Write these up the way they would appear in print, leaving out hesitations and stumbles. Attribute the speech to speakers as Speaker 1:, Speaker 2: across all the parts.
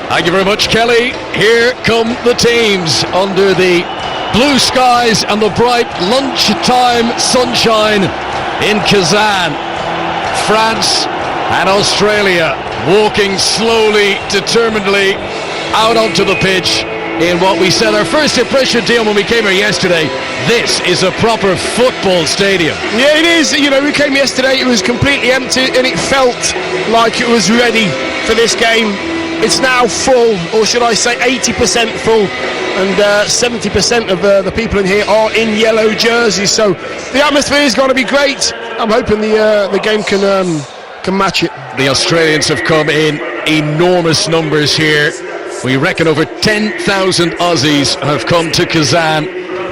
Speaker 1: Thank you very much, Kelly. Here come the teams under the blue skies and the bright lunchtime sunshine in Kazan. France and Australia walking slowly, determinedly out onto the pitch in what we said our first impression, Dion, when we came here yesterday. This is a proper football stadium.
Speaker 2: Yeah, it is. You know, we came yesterday, it was completely empty and it felt like it was ready for this game. It's now full, or should I say 80% full, and 70% of the people in here are in yellow jerseys, so the atmosphere is going to be great. I'm hoping the game can match it.
Speaker 1: The Australians have come in enormous numbers here. We reckon over 10,000 Aussies have come to Kazan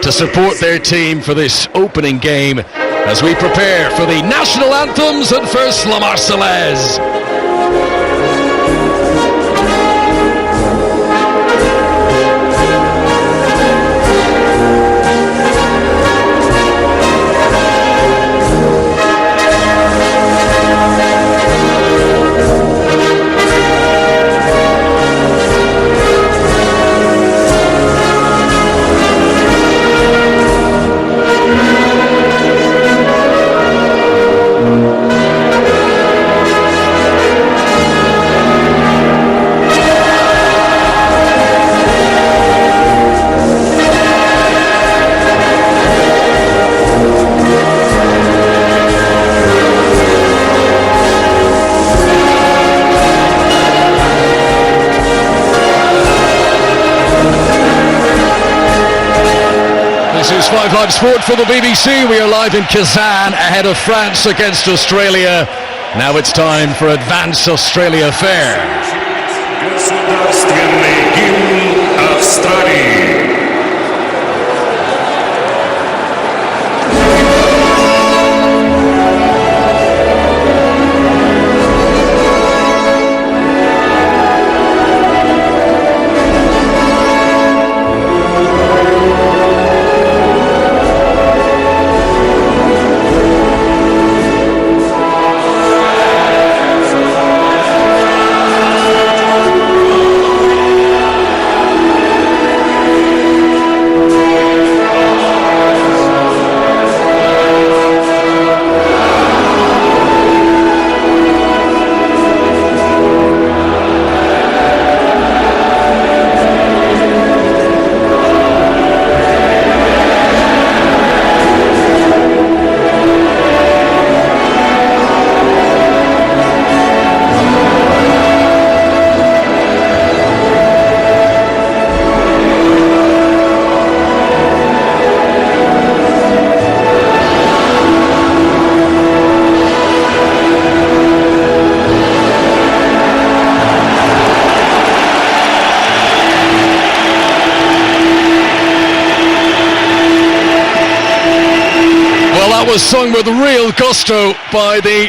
Speaker 1: to support their team for this opening game as we prepare for the national anthems and first La Marseillaise. This is 5 Live Sport for the BBC. We are live in Kazan ahead of France against Australia. Now it's time for Advance Australia Fair.
Speaker 3: Государственный гимн Австралии.
Speaker 1: Was sung with real gusto by the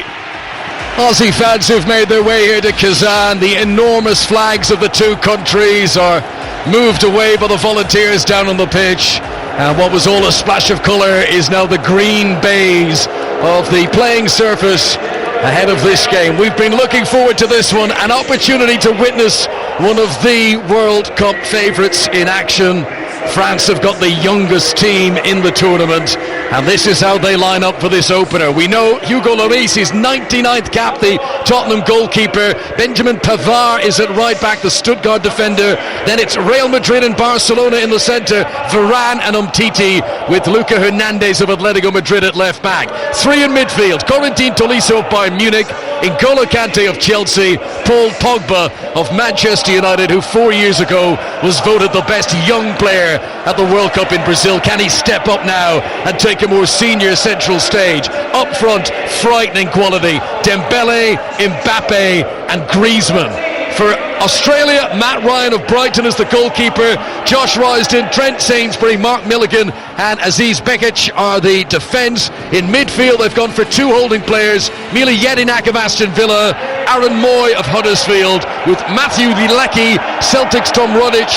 Speaker 1: Aussie fans who've made their way here to Kazan. The enormous flags of the two countries are moved away by the volunteers down on the pitch, and what was all a splash of colour is now the green baize of the playing surface ahead of this game. We've been looking forward to this one, an opportunity to witness one of the World Cup favourites in action. France have got the youngest team in the tournament, and this is how they line up for this opener. We know Hugo Lloris, his 99th cap, the Tottenham goalkeeper. Benjamin Pavard is at right back, the Stuttgart defender. Then it's Real Madrid and Barcelona in the centre, Varane and Umtiti, with Luca Hernandez of Atletico Madrid at left back. Three in midfield, Corentin Tolisso of Bayern Munich, N'Golo Kante of Chelsea, Paul Pogba of Manchester United, who 4 years ago was voted the best young player at the World Cup in Brazil. Can he step up now and take a more senior central stage? Up front, frightening quality. Dembele, Mbappe and Griezmann. For Australia, Matt Ryan of Brighton is the goalkeeper. Josh Risden, Trent Sainsbury, Mark Milligan and Aziz Bekic are the defence. In midfield, they've gone for two holding players. Mila Jedinak of Aston Villa, Aaron Moy of Huddersfield, with Matthew Leckie, Celtic's Tom Rodic,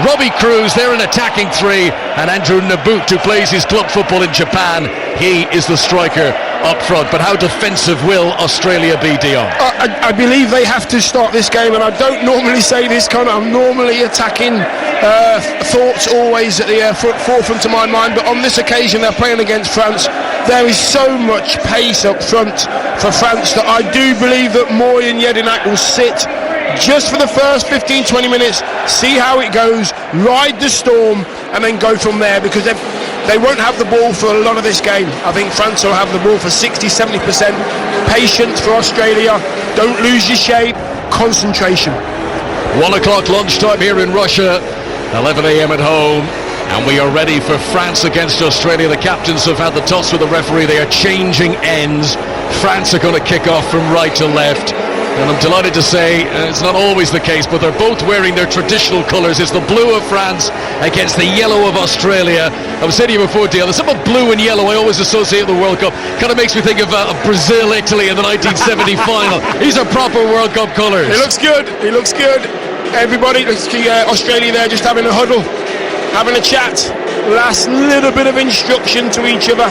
Speaker 1: Robbie Cruz, they're an attacking three, and Andrew Nabut, who plays his club football in Japan. He is the striker up front, but how defensive will Australia be, Dion?
Speaker 2: I believe they have to start this game, and I don't normally say this, Connor. I'm normally attacking thoughts always at the forefront of my mind, but on this occasion they're playing against France. There is so much pace up front for France that I do believe that Moy and Jedinak will sit just for the first 15-20 minutes, see how it goes, ride the storm, and then go from there, because they won't have the ball for a lot of this game. I think France will have the ball for 60-70%. Patience for Australia. Don't lose your shape. Concentration.
Speaker 1: 1 o'clock lunchtime here in Russia, 11 a.m. at home, and we are ready for France against Australia. The captains have had the toss with the referee. They are changing ends. France are going to kick off from right to left. And I'm delighted to say it's not always the case, but they're both wearing their traditional colours. It's the blue of France against the yellow of Australia. I was saying to you before, Dale, there's something blue and yellow I always associate with the World Cup. Kind of makes me think of Brazil, Italy in the 1970 final. These are proper World Cup colours.
Speaker 2: It looks good. It looks good. Everybody, Australia there just having a huddle, having a chat. Last little bit of instruction to each other.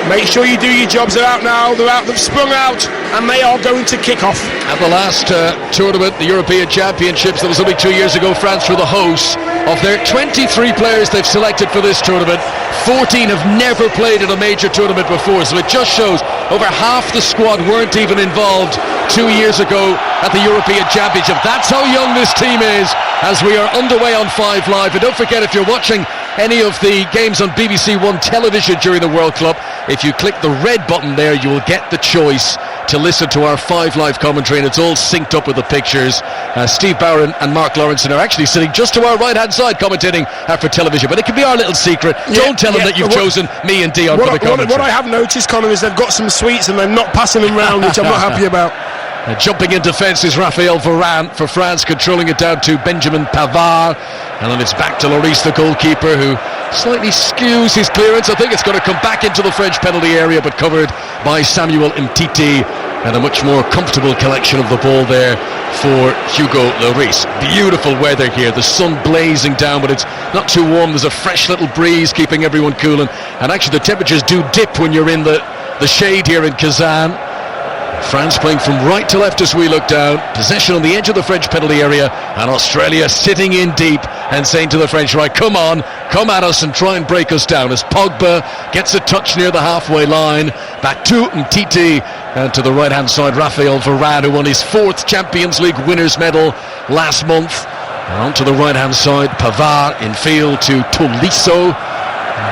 Speaker 2: Make sure you do your jobs. They're out now. They've sprung out, and they are going to kick off.
Speaker 1: At the last tournament, the European Championships, that was only 2 years ago, France were the hosts. Of their 23 players they've selected for this tournament, 14 have never played in a major tournament before. So it just shows over half the squad weren't even involved 2 years ago at the European Championship. That's how young this team is, as we are underway on 5 Live. And don't forget, if you're watching any of the games on BBC One television during the World Cup, if you click the red button there, you will get the choice to listen to our 5 Live commentary, and it's all synced up with the pictures. Steve Barron and Mark Lawrenson are actually sitting just to our right hand side commentating for television, but it can be our little secret. Don't tell them that you've chosen me and Dion for the commentary.
Speaker 2: What I have noticed, Connor, is they've got some sweets and they're not passing them round, which I'm not happy about.
Speaker 1: Jumping in defence is Raphael Varane for France, controlling it down to Benjamin Pavard, and then it's back to Lloris, the goalkeeper, who slightly skews his clearance. I think it's going to come back into the French penalty area, but covered by Samuel Umtiti, and a much more comfortable collection of the ball there for Hugo Lloris. Beautiful weather here, the sun blazing down, but it's not too warm. There's a fresh little breeze keeping everyone cool, and actually the temperatures do dip when you're in the shade here in Kazan. France playing from right to left as we look down. Possession on the edge of the French penalty area, and Australia sitting in deep and saying to the French, right, come on, come at us and try and break us down, as Pogba gets a touch near the halfway line. Back to Umtiti, and to the right hand side Raphael Varane, who won his 4th Champions League winners medal last month. And on to the right hand side, Pavard in field to Tolisso,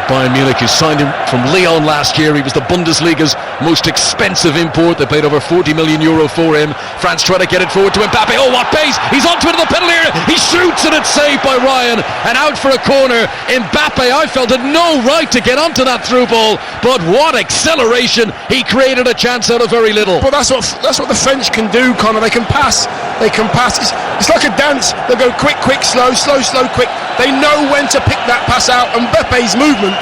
Speaker 1: Bayern Munich, who signed him from Lyon last year. He was the Bundesliga's most expensive import. They paid over €40 million for him. France trying to get it forward to Mbappe. Oh, what pace! He's onto it in the penalty area. He shoots, and it's saved by Ryan, and out for a corner. Mbappe, I felt, had no right to get onto that through ball, but what acceleration! He created a chance out of very little.
Speaker 2: But that's what the French can do, Connor. They can pass. They can pass. It's like a dance. They go quick, quick, slow, slow, slow, quick. They know when to pick that pass out, and Mbappe's movement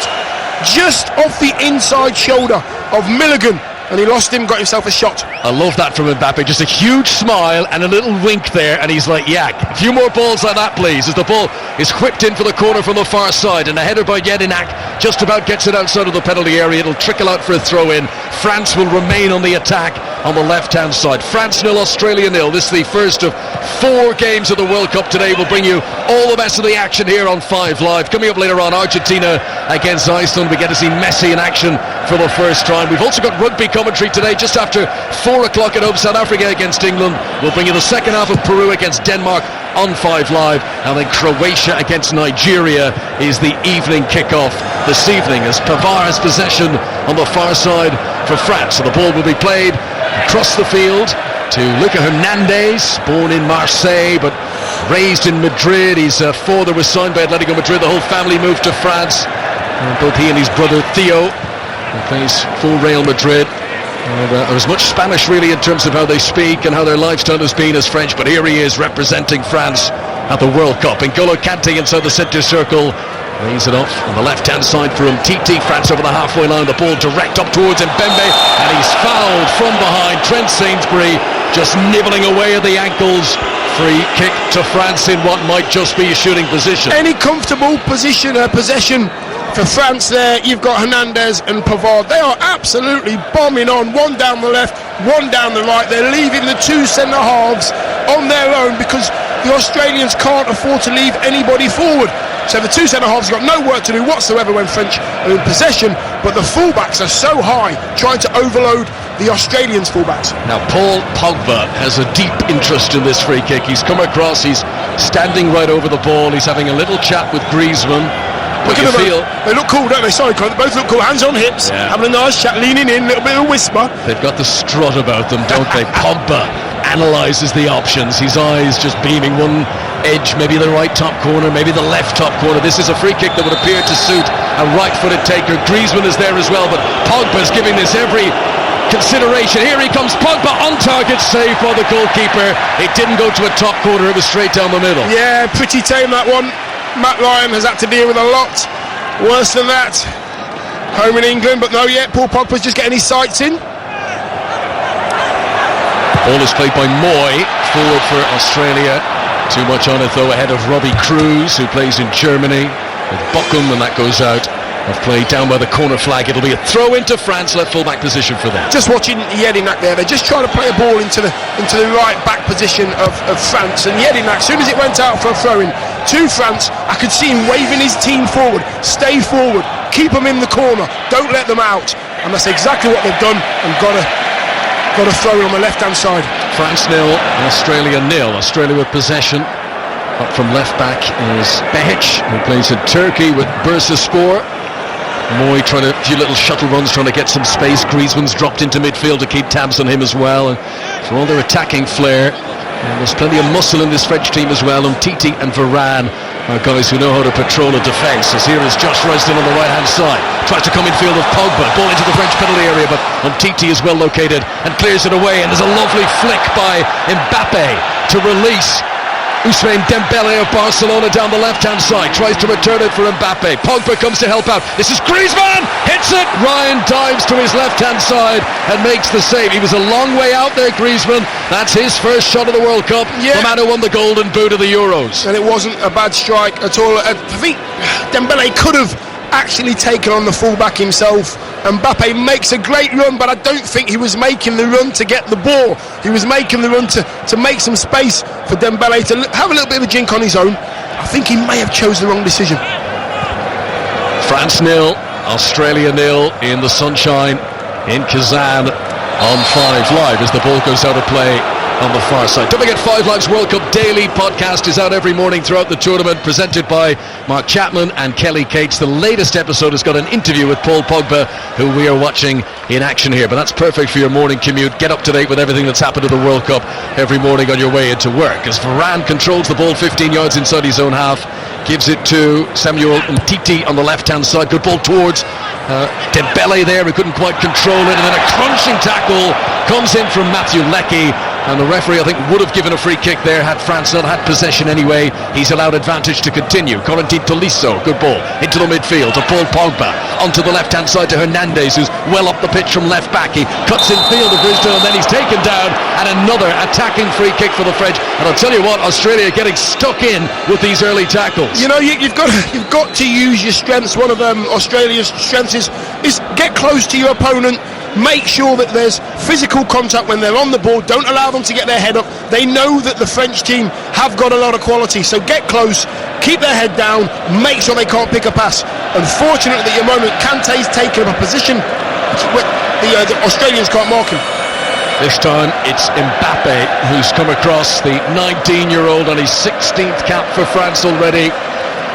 Speaker 2: just off the inside shoulder of Milligan, and he lost him, got himself a shot.
Speaker 1: I love that from Mbappe, just a huge smile and a little wink there, and he's like, yeah, a few more balls like that please, as the ball is whipped in for the corner from the far side, and a header by Jedinak just about gets it outside of the penalty area. It'll trickle out for a throw in. France will remain on the attack on the left hand side. France 0, Australia 0. This is the first of 4 games of the World Cup today. We'll bring you all the best of the action here on 5 Live. Coming up later on, Argentina against Iceland. We get to see Messi in action for the first time. We've also got rugby commentary today just after 4 o'clock at home. South Africa against England. We'll bring you the second half of Peru against Denmark on 5 Live, and then Croatia against Nigeria is the evening kickoff this evening, as Pavard has possession on the far side for France. So the ball will be played across the field to Luca Hernandez, born in Marseille but raised in Madrid. His father was signed by Atletico Madrid. The whole family moved to France. Both he and his brother Theo, who plays for Real Madrid. There's much Spanish really in terms of how they speak and how their lifestyle has been as French, but here he is representing France at the World Cup. N'Golo Kante inside the centre circle, lays it off on the left hand side for Umtiti. France over the halfway line, the ball direct up towards Mbembe, and he's fouled from behind. Trent Sainsbury just nibbling away at the ankles. Free kick to France in what might just be a shooting position.
Speaker 2: Any comfortable possession For France there, you've got Hernandez and Pavard. They are absolutely bombing on, one down the left, one down the right. They're leaving the two centre-halves on their own because the Australians can't afford to leave anybody forward. So the two centre-halves have got no work to do whatsoever when French are in possession, but the fullbacks are so high, trying to overload the Australians' fullbacks.
Speaker 1: Now Paul Pogba has a deep interest in this free kick. He's come across, he's standing right over the ball, he's having a little chat with Griezmann.
Speaker 2: Look at them, they look cool, don't they? Sorry, Colin, they both look cool, hands on hips, having a nice chat, leaning in, a little bit of a whisper.
Speaker 1: They've got the strut about them, don't they? Pogba analyses the options, his eyes just beaming one edge, maybe the right top corner, maybe the left top corner. This is a free kick that would appear to suit a right-footed taker. Griezmann is there as well, but Pogba's giving this every consideration. Here he comes, Pogba on target, saved by the goalkeeper. It didn't go to a top corner, it was straight down the middle.
Speaker 2: Yeah, pretty tame that one. Matt Ryan has had to deal with a lot worse than that home in England, but no, Paul Pogba's just getting his sights in.
Speaker 1: Ball is played by Moy, forward for Australia. Too much on it though, ahead of Robbie Cruz, who plays in Germany, with Bochum, and that goes out of play down by the corner flag. It'll be a throw into France, left full-back position for them.
Speaker 2: Just watching Jedinak there, they're just trying to play a ball into the right back position of France, and Jedinak, as soon as it went out for a throw-in to France, I could see him waving his team forward, stay forward, keep them in the corner, don't let them out, and that's exactly what they've done, and got a throw in on the left-hand side.
Speaker 1: France 0, Australia 0. Australia with possession. Up from left back is Behic, who plays in Turkey with Bursaspor. Moy trying a few little shuttle runs, trying to get some space. Griezmann's dropped into midfield to keep tabs on him as well. And for all their attacking flair, there's plenty of muscle in this French team as well. Umtiti and Varane are guys who know how to patrol a defence. As here is Josh Royston on the right-hand side. Tries to come in field of Pogba. Ball into the French penalty area, but Umtiti is well located and clears it away. And there's a lovely flick by Mbappe to release Ousmane Dembele of Barcelona down the left-hand side, tries to return it for Mbappe. Pogba comes to help out. This is Griezmann, hits it. Ryan dives to his left-hand side and makes the save. He was a long way out there, Griezmann. That's his first shot of the World Cup. The man who won the Golden Boot of the Euros.
Speaker 2: And it wasn't a bad strike at all. I think Dembele could have actually taken on the fullback himself. Mbappe makes a great run, but I don't think he was making the run to get the ball. He was making the run to make some space for Dembele to have a little bit of a jink on his own. I think he may have chose the wrong decision.
Speaker 1: France 0, Australia 0 in the sunshine in Kazan on 5 Live as the ball goes out of play on the far side. Don't forget, 5 Live's World Cup Daily podcast is out every morning throughout the tournament, presented by Mark Chapman and Kelly Cates. The latest episode has got an interview with Paul Pogba, who we are watching in action here. But that's perfect for your morning commute. Get up to date with everything that's happened to the World Cup every morning on your way into work. As Varane controls the ball 15 yards inside his own half, gives it to Samuel Umtiti on the left-hand side. Good ball towards Dembele there, who couldn't quite control it, and then a crunching tackle comes in from Matthew Leckie. And the referee, I think, would have given a free kick there had France not had possession anyway. He's allowed advantage to continue. Corentin Tolisso, good ball into the midfield to Paul Pogba, onto the left-hand side to Hernandez, who's well up the pitch from left back. He cuts in field of Brisbane, and then he's taken down, and another attacking free kick for the French. And I'll tell you what, Australia getting stuck in with these early tackles.
Speaker 2: You know, you've got to use your strengths. One of Australia's strengths is get close to your opponent. Make sure that there's physical contact when they're on the ball. Don't allow them to get their head up. They know that the French team have got a lot of quality, so get close, keep their head down, make sure they can't pick a pass. Unfortunately, at the moment, Kante's taken up a position where the Australians can't mark him.
Speaker 1: This time it's Mbappe who's come across, the 19-year-old on his 16th cap for France already.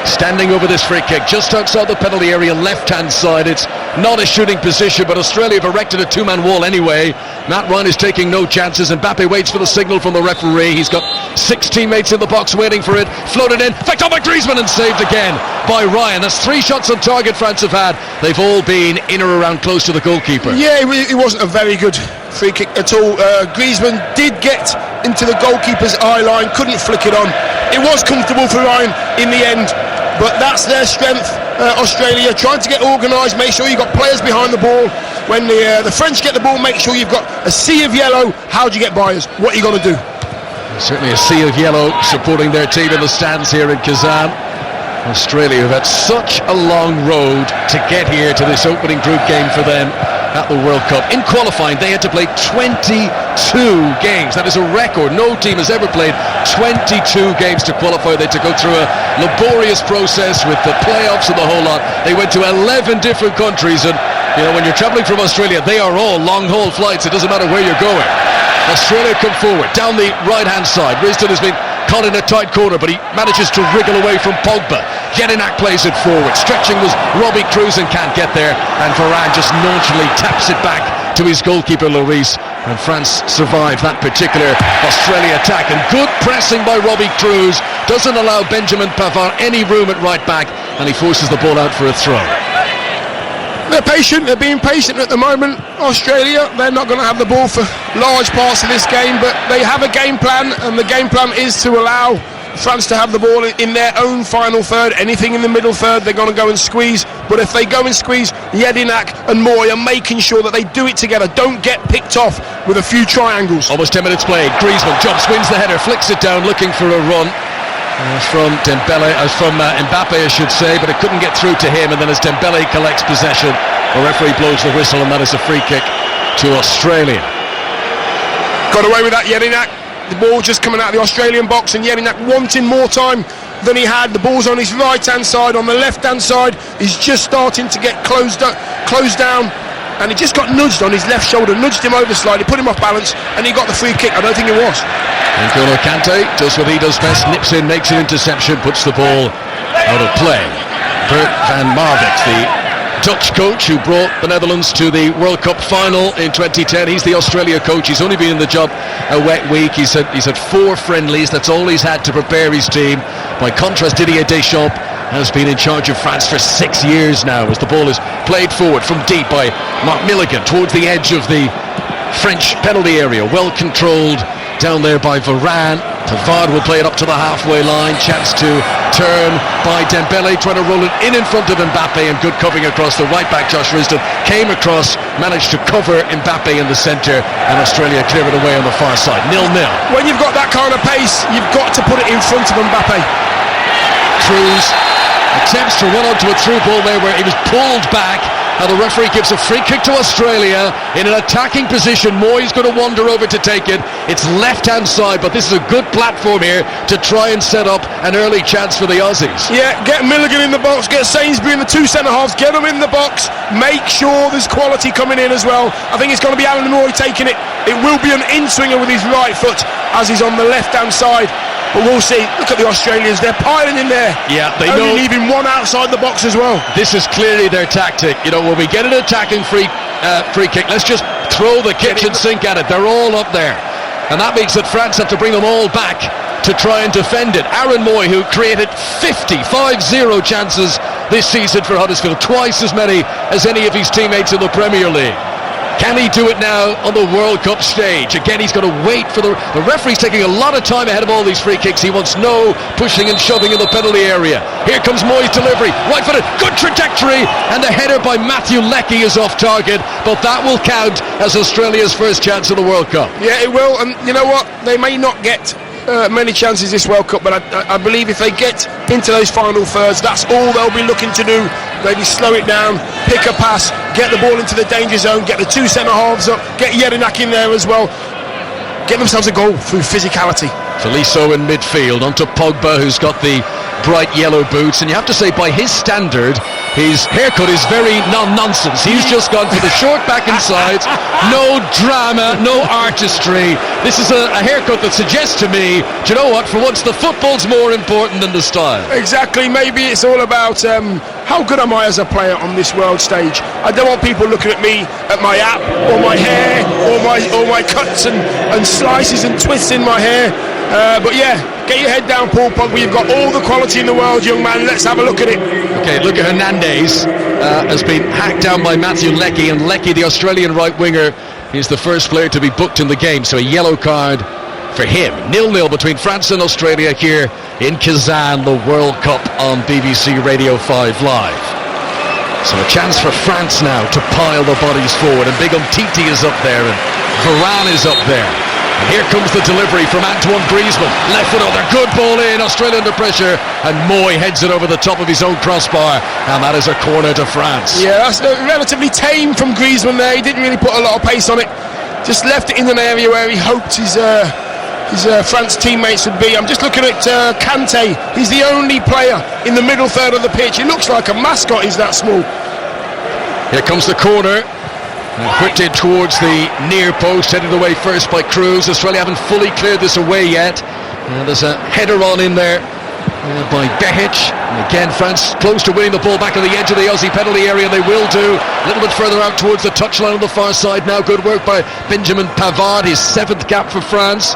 Speaker 1: Standing over this free kick just outside the penalty area, left-hand side. It's not a shooting position, but Australia have erected a two-man wall anyway. Matt Ryan is taking no chances. Mbappe waits for the signal from the referee. He's got 6 teammates in the box waiting for it. Floated in, flicked on by Griezmann and saved again by Ryan. That's 3 shots on target France have had. They've all been in or around close to the goalkeeper.
Speaker 2: Yeah, it wasn't a very good free kick at all. Griezmann did get into the goalkeeper's eye line, couldn't flick it on. It was comfortable for Ryan in the end, but that's their strength. Australia trying to get organised, make sure you've got players behind the ball. When the French get the ball, make sure you've got a sea of yellow. How do you get by us? What are you going to do?
Speaker 1: Certainly a sea of yellow supporting their team in the stands here in Kazan. Australia have had such a long road to get here to this opening group game for them at the World Cup. In qualifying, they had to play 22 games. That is a record. No team has ever played 22 games to qualify. They had to go through a laborious process with the playoffs and the whole lot. They went to 11 different countries, and you know, when you're travelling from Australia, they are all long-haul flights. It doesn't matter where you're going. Australia come forward down the right-hand side. Risdon has been caught in a tight corner, but he manages to wriggle away from Pogba. Jedinak plays it forward. Stretching was Robbie Cruz and can't get there, and Varane just nonchalantly taps it back to his goalkeeper Lloris, and France survive that particular Australia attack. And good pressing by Robbie Cruz doesn't allow Benjamin Pavard any room at right back, and he forces the ball out for a throw.
Speaker 2: They're patient, they're being patient at the moment. Australia, they're not going to have the ball for large parts of this game, but they have a game plan, and the game plan is to allow France to have the ball in their own final third. Anything in the middle third, they're going to go and squeeze. But if they go and squeeze, Jedinak and Moy are making sure that they do it together. Don't get picked off with a few triangles.
Speaker 1: Almost 10 minutes played. Griezmann jumps, wins the header, flicks it down, looking for a run. From Mbappe, I should say, but it couldn't get through to him. And then as Dembele collects possession, the referee blows the whistle, and that is a free kick to Australia.
Speaker 2: Got away with that, Jedinak. The ball just coming out of the Australian box, and Jedinak wanting more time than he had. The ball's on his right-hand side. On the left-hand side, he's just starting to get closed down, and he just got nudged on his left shoulder, nudged him over slightly, put him off balance, and he got the free kick. I don't think it was.
Speaker 1: N'Golo Kante does what he does best, nips in, makes an interception, puts the ball out of play. Bert van Marwijk, the Dutch coach who brought the Netherlands to the World Cup final in 2010. He's the Australia coach. He's only been in the job a wet week. He's had 4 friendlies. That's all he's had to prepare his team. By contrast, Didier Deschamps has been in charge of France for 6 years now, as the ball is played forward from deep by Mark Milligan towards the edge of the French penalty area. Well controlled down there by Varane. Pavard will play it up to the halfway line. Chance to turn by Dembele, trying to roll it in front of Mbappe, and good covering across the right back. Josh Risdon came across, managed to cover Mbappe in the centre, and Australia clear it away on the far side. 0-0.
Speaker 2: When you've got that kind of pace, you've got to put it in front of Mbappe.
Speaker 1: Cruz attempts to run onto a through ball there where he was pulled back, and the referee gives a free kick to Australia in an attacking position. Moy's going to wander over to take it. It's left-hand side, but this is a good platform here to try and set up an early chance for the Aussies.
Speaker 2: Yeah, get Milligan in the box, get Sainsbury in the 2 centre-halves, get them in the box, make sure there's quality coming in as well. I think it's going to be Alan Moy taking it. It will be an in-swinger with his right foot as he's on the left-hand side. But we'll see. Look at the Australians. They're piling in there.
Speaker 1: Yeah, they
Speaker 2: only
Speaker 1: know.
Speaker 2: Leaving one outside the box as well.
Speaker 1: This is clearly their tactic. You know, when we get an attacking free kick, let's just throw the kitchen sink at it. They're all up there. And that means that France have to bring them all back to try and defend it. Aaron Moy, who created 50 chances this season for Huddersfield, twice as many as any of his teammates in the Premier League. Can he do it now on the World Cup stage? Again, he's got to wait for the referee's taking a lot of time ahead of all these free kicks. He wants no pushing and shoving in the penalty area. Here comes Moy's delivery, right footed, good trajectory, and the header by Matthew Leckie is off target, but that will count as Australia's first chance in the World Cup.
Speaker 2: Yeah, it will, and you know what? They may not get many chances this World Cup, but I believe if they get into those final thirds, that's all they'll be looking to do. Maybe slow it down, pick a pass, get the ball into the danger zone, get the 2 centre-halves up, get Jedinak in there as well, get themselves a goal through physicality.
Speaker 1: Tolisso in midfield, onto Pogba, who's got the bright yellow boots, and you have to say, by his standard, his haircut is very non-nonsense. He's just gone for the short back and sides, no drama, no artistry. This is a haircut that suggests to me, do you know what, for once the football's more important than the style.
Speaker 2: Exactly, maybe it's all about how good am I as a player on this world stage. I don't want people looking at me, at my app, or my hair, or my cuts and slices and twists in my hair. But yeah, get your head down, Paul Pogba. You've got all the quality in the world, young man. Let's have a look at it.
Speaker 1: Okay, look at Hernandez. Has been hacked down by Matthew Leckie, and Leckie, the Australian right winger, is the first player to be booked in the game. So a yellow card for him. 0-0 between France and Australia here in Kazan, the World Cup on BBC Radio 5 Live. So a chance for France now to pile the bodies forward, and Big Titi is up there, and Varane is up there. And here comes the delivery from Antoine Griezmann. Left foot, another good ball in. Australia under pressure, and Moy heads it over the top of his own crossbar, and that is a corner to France.
Speaker 2: Yeah, that's relatively tame from Griezmann there. He didn't really put a lot of pace on it. Just left it in an area where he hoped his France teammates would be. I'm just looking at Kante. He's the only player in the middle third of the pitch. He looks like a mascot, he's that small.
Speaker 1: Here comes the corner. Whipped in towards the near post, headed away first by Cruz. Australia haven't fully cleared this away yet. There's a header on in there by Behic. And again, France close to winning the ball back on the edge of the Aussie penalty area. They will do. A little bit further out towards the touchline on the far side now. Good work by Benjamin Pavard, his 7th cap for France.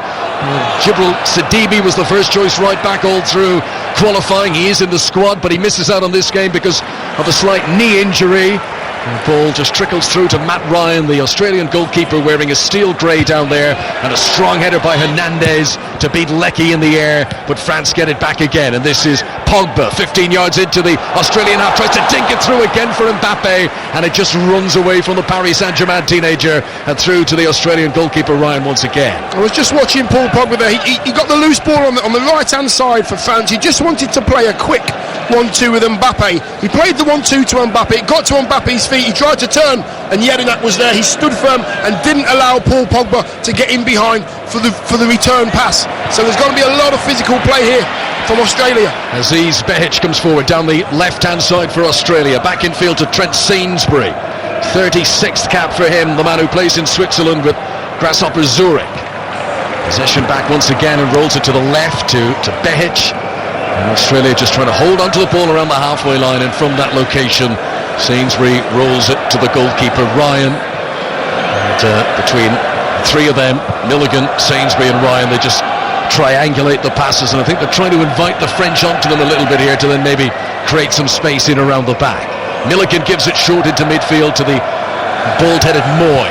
Speaker 1: Djibril Sidibe was the first choice right back all through qualifying. He is in the squad, but he misses out on this game because of a slight knee injury. The ball just trickles through to Matt Ryan, the Australian goalkeeper, wearing a steel grey down there, and a strong header by Hernandez to beat Leckie in the air, but France get it back again, and this is Pogba, 15 yards into the Australian half, tries to dink it through again for Mbappe, and it just runs away from the Paris Saint-Germain teenager and through to the Australian goalkeeper Ryan once again.
Speaker 2: I was just watching Paul Pogba there. He got the loose ball on the right-hand side for France. He just wanted to play a quick 1-2 with Mbappe. He played the 1-2 to Mbappe. It got to Mbappe's feet. He tried to turn, and Jedinak was there. He stood firm and didn't allow Paul Pogba to get in behind for the return pass. So there's going to be a lot of physical play here from Australia.
Speaker 1: Aziz Behic comes forward down the left-hand side for Australia. Back in field to Trent Sainsbury. 36th cap for him, the man who plays in Switzerland with Grasshopper Zurich. Possession back once again and rolls it to the left to Behic. And Australia just trying to hold on to the ball around the halfway line, and from that location Sainsbury rolls it to the goalkeeper Ryan, and between the three of them, Milligan, Sainsbury and Ryan, they just triangulate the passes, and I think they're trying to invite the French onto them a little bit here to then maybe create some space in around the back. Milligan gives it short into midfield to the bald-headed Moy.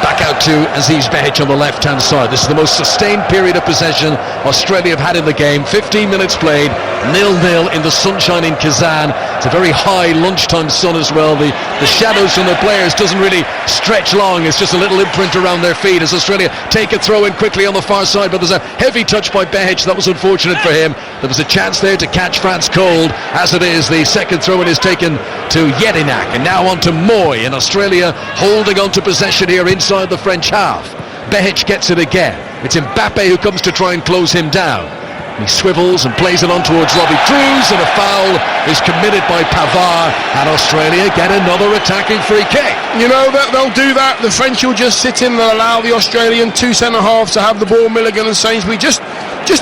Speaker 1: Back out to Aziz Behic on the left-hand side. This is the most sustained period of possession Australia have had in the game. 15 minutes played, 0-0 in the sunshine in Kazan. It's a very high lunchtime sun as well. The shadows from the players doesn't really stretch long. It's just a little imprint around their feet as Australia take a throw in quickly on the far side, but there's a heavy touch by Behic. That was unfortunate for him. There was a chance there to catch France cold. As it is, the second throw in is taken to Jedinak, and now on to Moy, and Australia holding on to possession here inside the French half. Behic gets it again. It's Mbappe who comes to try and close him down. He swivels and plays it on towards Robbie Cruz, and a foul is committed by Pavard, and Australia get another attacking free kick.
Speaker 2: You know, they'll do that. The French will just sit in and allow the Australian two centre-halves to have the ball, Milligan and Sainsbury, just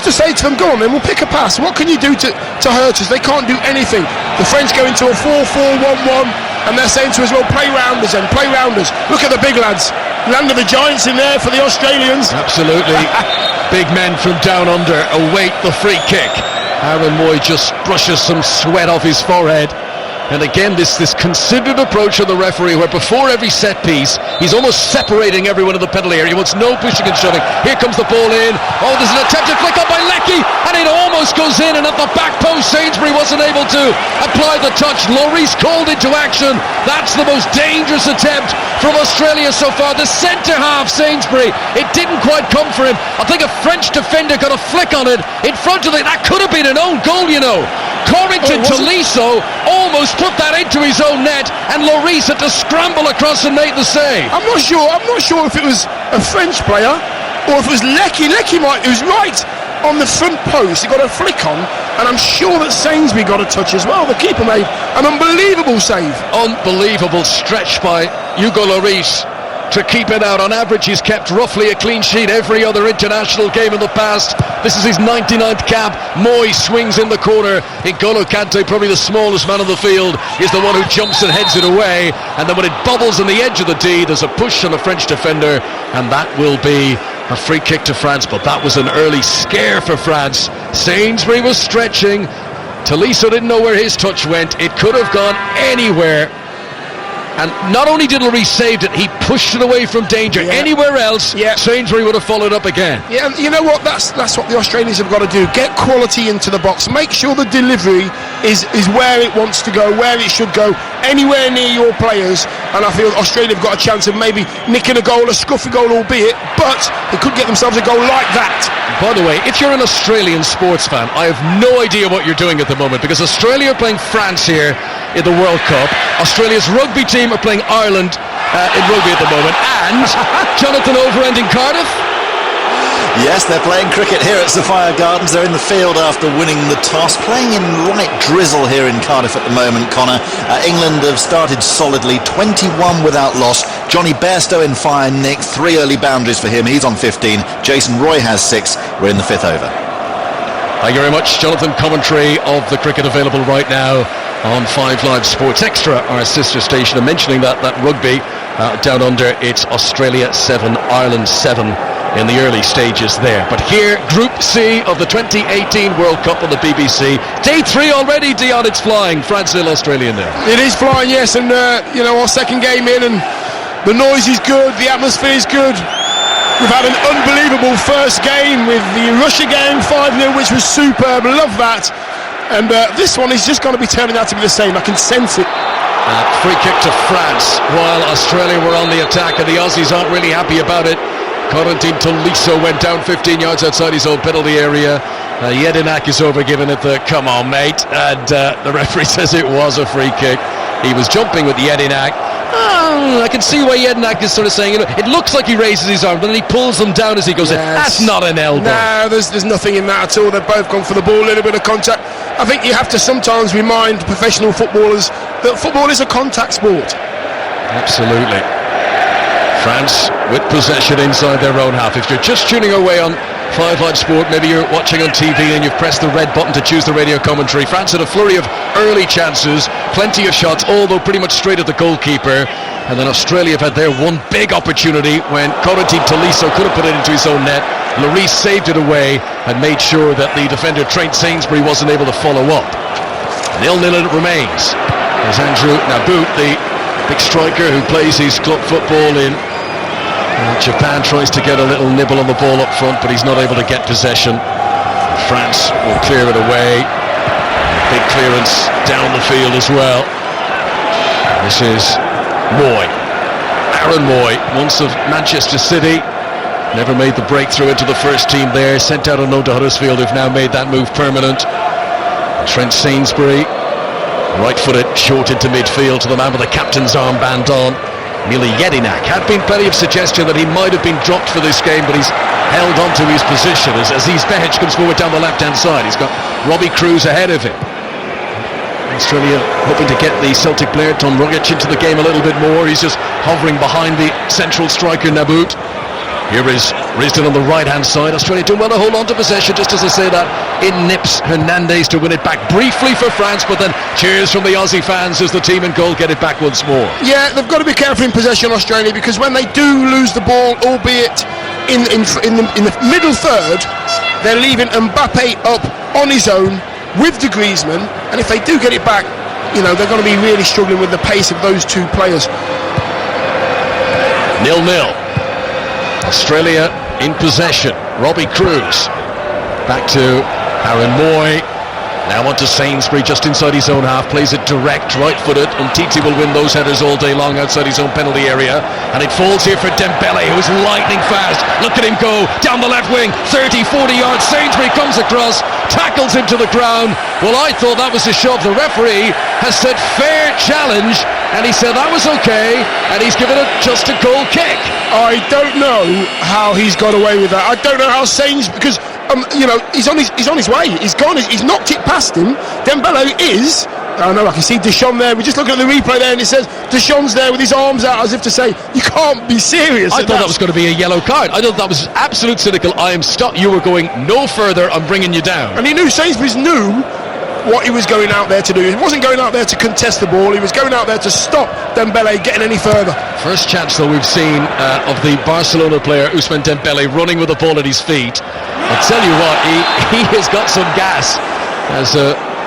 Speaker 2: to say to them, go on then, we'll pick a pass. What can you do to hurt us? They can't do anything. The French go into a 4-4-1-1, and they're saying to us, well, play round us then, play round us. Look at the big lads. Land of the Giants in there for the Australians.
Speaker 1: Absolutely. Big men from down under await the free kick. Aaron Moy just brushes some sweat off his forehead. And again, this considered approach of the referee, where before every set piece he's almost separating everyone in the penalty area. He wants no pushing and shoving. Here comes the ball in. Oh, there's an attempted flick on by Leckie, and it almost goes in, and at the back post Sainsbury wasn't able to apply the touch. Lloris called into action. That's the most dangerous attempt from Australia so far. The centre half Sainsbury, it didn't quite come for him. I think a French defender got a flick on it in front of it. That could have been an own goal, you know. Corrington Tolisso almost put that into his own net, and Lloris had to scramble across and make the save.
Speaker 2: I'm not sure if it was a French player or if it was Leckie. Leckie it was right on the front post. He got a flick on, and I'm sure that Sainsbury got a touch as well. The keeper made an unbelievable save.
Speaker 1: Unbelievable stretch by Hugo Lloris to keep it out. On average, he's kept roughly a clean sheet every other international game in the past. This is his 99th cap. Moy swings in the corner. N'Golo Kante, probably the smallest man on the field, is the one who jumps and heads it away. And then when it bobbles on the edge of the D, there's a push on a French defender, and that will be a free kick to France. But that was an early scare for France. Sainsbury was stretching. Tolisso didn't know where his touch went. It could have gone anywhere. And not only did Lloris save it, he pushed it away from danger. Yeah. Anywhere else, Sainsbury would have followed up again.
Speaker 2: Yeah, and you know what? That's what the Australians have got to do. Get quality into the box. Make sure the delivery is where it wants to go, where it should go, anywhere near your players, and I feel Australia have got a chance of maybe nicking a goal, a scruffy goal albeit, but they could get themselves a goal like that.
Speaker 1: By the way, if you're an Australian sports fan, I have no idea what you're doing at the moment, because Australia are playing France here in the World Cup. Australia's rugby team are playing Ireland in rugby at the moment, and Jonathan Overend in Cardiff.
Speaker 4: Yes, they're playing cricket here at Sophia Gardens. They're in the field after winning the toss, playing in light drizzle here in Cardiff at the moment, Connor. England have started solidly, 21 without loss. Johnny Bairstow in fire nick, 3 early boundaries for him. He's on 15. Jason Roy has 6. We're in the 5th over.
Speaker 1: Thank you very much, Jonathan. Commentary of the cricket available right now on 5 Live Sports Extra, our sister station. And mentioning that rugby down under, it's Australia 7, Ireland 7 in the early stages there. But here, Group C of the 2018 World Cup on the BBC. Day 3 already, Dion, it's flying. France 0, Australia 0.
Speaker 2: It is flying, yes, and our second game in, and the noise is good, the atmosphere is good. We've had an unbelievable first game with the Russia game 5-0, which was superb. Love that. And this one is just going to be turning out to be the same. I can sense it.
Speaker 1: Free kick to France while Australia were on the attack, and the Aussies aren't really happy about it. Corentin Tolisso went down 15 yards outside his own penalty area. Jedinak is over giving it the come on mate, and the referee says it was a free kick. He was jumping with Jedinak. I can see why Jedinak is sort of saying, it looks like he raises his arm, but then he pulls them down as he goes in. That's not an elbow.
Speaker 2: No, there's nothing in that at all. They've both gone for the ball, a little bit of contact. I think you have to sometimes remind professional footballers that football is a contact sport.
Speaker 1: Absolutely. France with possession inside their own half. If you're just tuning away on 5 Live Sport, maybe you're watching on TV and you've pressed the red button to choose the radio commentary. France had a flurry of early chances, plenty of shots, although pretty much straight at the goalkeeper. And then Australia have had their one big opportunity when Corentin Tolisso could have put it into his own net. Lloris saved it away and made sure that the defender Trent Sainsbury wasn't able to follow up. 0-0 it remains. There's Andrew Nabout, the big striker who plays his club football in Japan, tries to get a little nibble on the ball up front, but he's not able to get possession. France will clear it away. Big clearance down the field as well. This is Moy. Aaron Moy, once of Manchester City, never made the breakthrough into the first team there. Sent out on loan to Huddersfield, who've now made that move permanent. Trent Sainsbury, right-footed, short into midfield to the man with the captain's armband on. Mili Jedinak. Had been plenty of suggestion that he might have been dropped for this game, but he's held on to his position as Aziz Behich comes forward down the left-hand side. He's got Robbie Cruz ahead of him. Australia hoping to get the Celtic player Tom Rogic into the game a little bit more. He's just hovering behind the central striker Nabout. Here is Risdon on the right-hand side. Australia doing well to hold on to possession. Just as I say that, in nips Hernandez to win it back briefly for France, but then cheers from the Aussie fans as the team in goal get it back once more.
Speaker 2: Yeah, they've got to be careful in possession, Australia, because when they do lose the ball, albeit in the middle third, they're leaving Mbappe up on his own with de Griezmann, and if they do get it back, they're going to be really struggling with the pace of those two players.
Speaker 1: 0-0. Australia in possession. Robbie Cruz back to Aaron Moy. Now on to Sainsbury just inside his own half. Plays it direct, right-footed. Umtiti will win those headers all day long outside his own penalty area. And it falls here for Dembele, who's lightning fast. Look at him go down the left wing. 30, 40 yards. Sainsbury comes across, tackles him to the ground. Well, I thought that was a shove. The referee has said fair challenge, and he said that was okay, and he's given it just a goal kick.
Speaker 2: I don't know how he's got away with that. I don't know how Sainsbury, because he's on his way. He's gone. He's knocked it past him. Dembele is. I know. I can see Deschamps there. We're just looking at the replay there, and it says Deschamps there with his arms out as if to say, "You can't be serious."
Speaker 1: I thought that was going to be a yellow card. I thought that was absolute cynical. I am stopped. You were going no further. I'm bringing you down.
Speaker 2: And he knew Sainsbury's knew what he was going out there to do. He wasn't going out there to contest the ball. He was going out there to stop Dembele getting any further.
Speaker 1: First chance though we've seen of the Barcelona player Ousmane Dembele running with the ball at his feet. I'll tell you what, he has got some gas as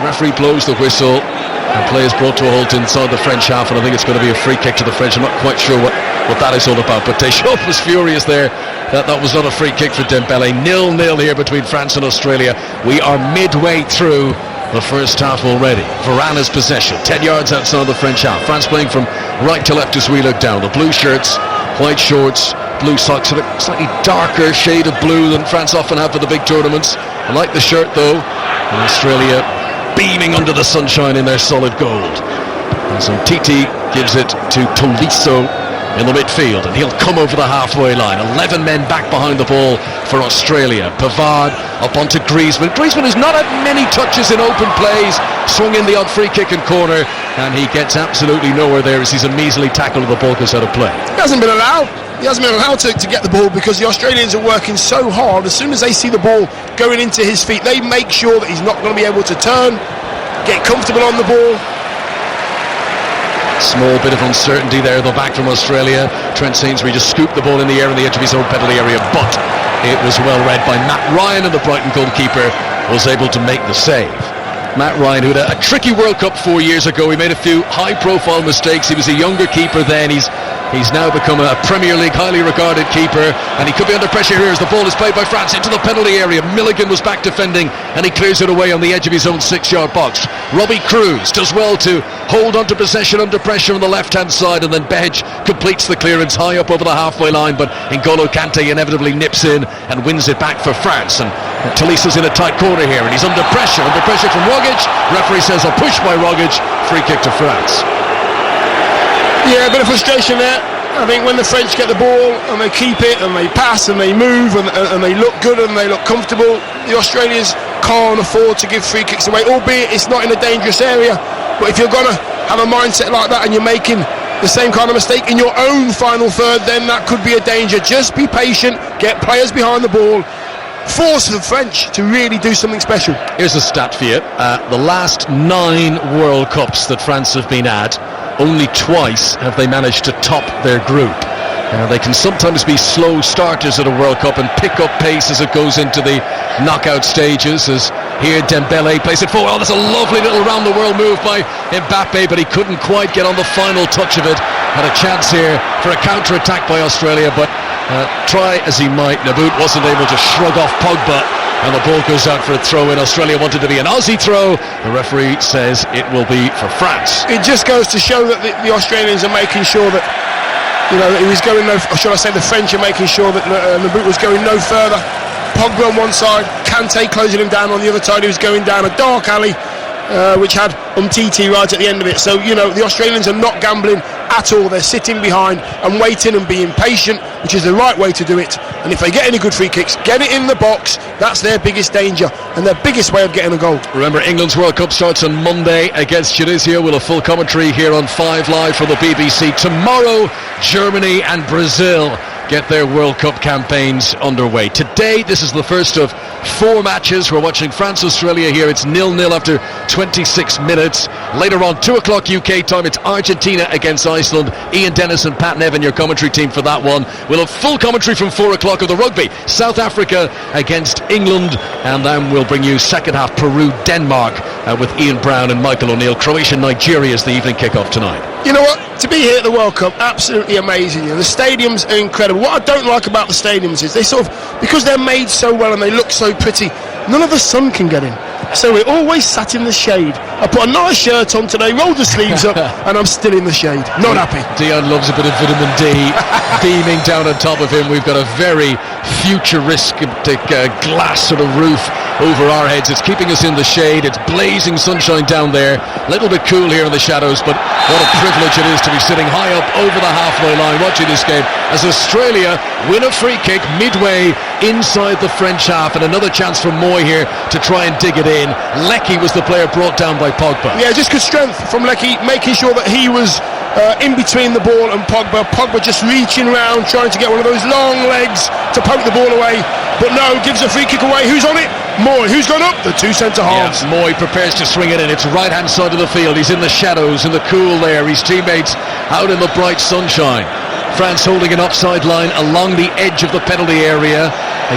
Speaker 1: referee blows the whistle and play is brought to a halt inside the French half, and I think it's going to be a free kick to the French. I'm not quite sure what that is all about, but Deschamps was furious there that was not a free kick for Dembele. 0-0 here between France and Australia. We are midway through the first half already. Varane has possession, 10 yards outside the French half. France playing from right to left as we look down. The blue shirts, white shorts, blue socks, a slightly darker shade of blue than France often have for the big tournaments. I like the shirt though, and Australia beaming under the sunshine in their solid gold. And so Titi gives it to Tolisso in the midfield, and he'll come over the halfway line. 11 men back behind the ball for Australia. Pavard up onto Griezmann. Griezmann has not had many touches in open plays, swung in the odd free kick and corner, and he gets absolutely nowhere there as he's a measly tackle and the ball goes out of play.
Speaker 2: He hasn't been allowed to get the ball because the Australians are working so hard. As soon as they see the ball going into his feet, they make sure that he's not going to be able to turn, get comfortable on the ball.
Speaker 1: Small bit of uncertainty there though back from Australia. Trent Sainsbury just scooped the ball in the air on the edge of his own penalty area, but it was well read by Matt Ryan, and the Brighton goalkeeper was able to make the save. Matt Ryan, who had a tricky World Cup 4 years ago. He made a few high-profile mistakes. He was a younger keeper then. He's now become a Premier League highly regarded keeper, and he could be under pressure here as the ball is played by France into the penalty area. Milligan was back defending, and he clears it away on the edge of his own 6-yard box. Robbie Cruz does well to hold onto possession under pressure on the left-hand side, and then Behich completes the clearance high up over the halfway line, but N'Golo Kante inevitably nips in and wins it back for France. And Tolisso's in a tight corner here, and he's under pressure from Rogic. Referee says a push by Rogic, free kick to France.
Speaker 2: Yeah, a bit of frustration there. I think when the French get the ball and they keep it and they pass and they move and they look good and they look comfortable, the Australians can't afford to give free kicks away, albeit it's not in a dangerous area. But if you're going to have a mindset like that and you're making the same kind of mistake in your own final third, then that could be a danger. Just be patient, get players behind the ball, force the French to really do something special. Here's
Speaker 1: a stat for you. The last 9 World Cups that France have been at, only twice have they managed to top their group. They can sometimes be slow starters at a World Cup and pick up pace as it goes into the knockout stages. As here Dembele plays it forward. Oh, that's a lovely little round the world move by Mbappe, but he couldn't quite get on the final touch of it. Had a chance here for a counter-attack by Australia, but try as he might, Nabout wasn't able to shrug off Pogba, and the ball goes out for a throw in. Australia wanted to be an Aussie throw. The referee says it will be for France.
Speaker 2: It just goes to show that the Australians are making sure that, you know, he was going no, or should I say the French are making sure that Nabout was going no further. Pogba on one side, Kante closing him down on the other side. He was going down a dark alley, which had Umtiti right at the end of it. So, you know, the Australians are not gambling at all. They're sitting behind and waiting and being patient, which is the right way to do it. And if they get any good free kicks, get it in the box. That's their biggest danger and their biggest way of getting a goal.
Speaker 1: Remember, England's World Cup starts on Monday against Tunisia. We'll have full commentary here on 5 Live from the BBC. Tomorrow, Germany and Brazil get their World Cup campaigns underway. Today, this is the first of 4 matches. We're watching France-Australia here. It's 0-0 after 26 minutes. Later on, 2 o'clock UK time, it's Argentina against Iceland. Ian Dennis and Pat Nevin, your commentary team for that one. We'll have full commentary from 4 o'clock of the rugby. South Africa against England. And then we'll bring you second half Peru-Denmark with Ian Brown and Michael O'Neill. Croatia-Nigeria is the evening kickoff tonight.
Speaker 2: You know what? To be here at the World Cup, absolutely amazing. You know, the stadiums are incredible. What I don't like about the stadiums is they sort of, because they're made so well and they look so pretty, none of the sun can get in. So we're always sat in the shade. I put a nice shirt on today, rolled the sleeves up, and I'm still in the shade. Not happy.
Speaker 1: Dion loves a bit of vitamin D beaming down on top of him. We've got a very futuristic glass sort of roof over our heads. It's keeping us in the shade. It's blazing sunshine down there. A little bit cool here in the shadows, but what a privilege it is to be sitting high up over the halfway line watching this game as Australia win a free kick midway inside the French half, and another chance for Moy here to try and dig it in. Leckie was the player brought down by Pogba.
Speaker 2: Yeah, just good strength from Leckie, making sure that he was in between the ball and Pogba. Pogba just reaching round, trying to get one of those long legs to poke the ball away, but no, gives a free kick away. Who's on it? Moy. Who's gone up? The 2 centre halves.
Speaker 1: Yeah, Moy prepares to swing it in. It's right hand side of the field. He's in the shadows, in the cool there. His teammates out in the bright sunshine. France holding an offside line along the edge of the penalty area.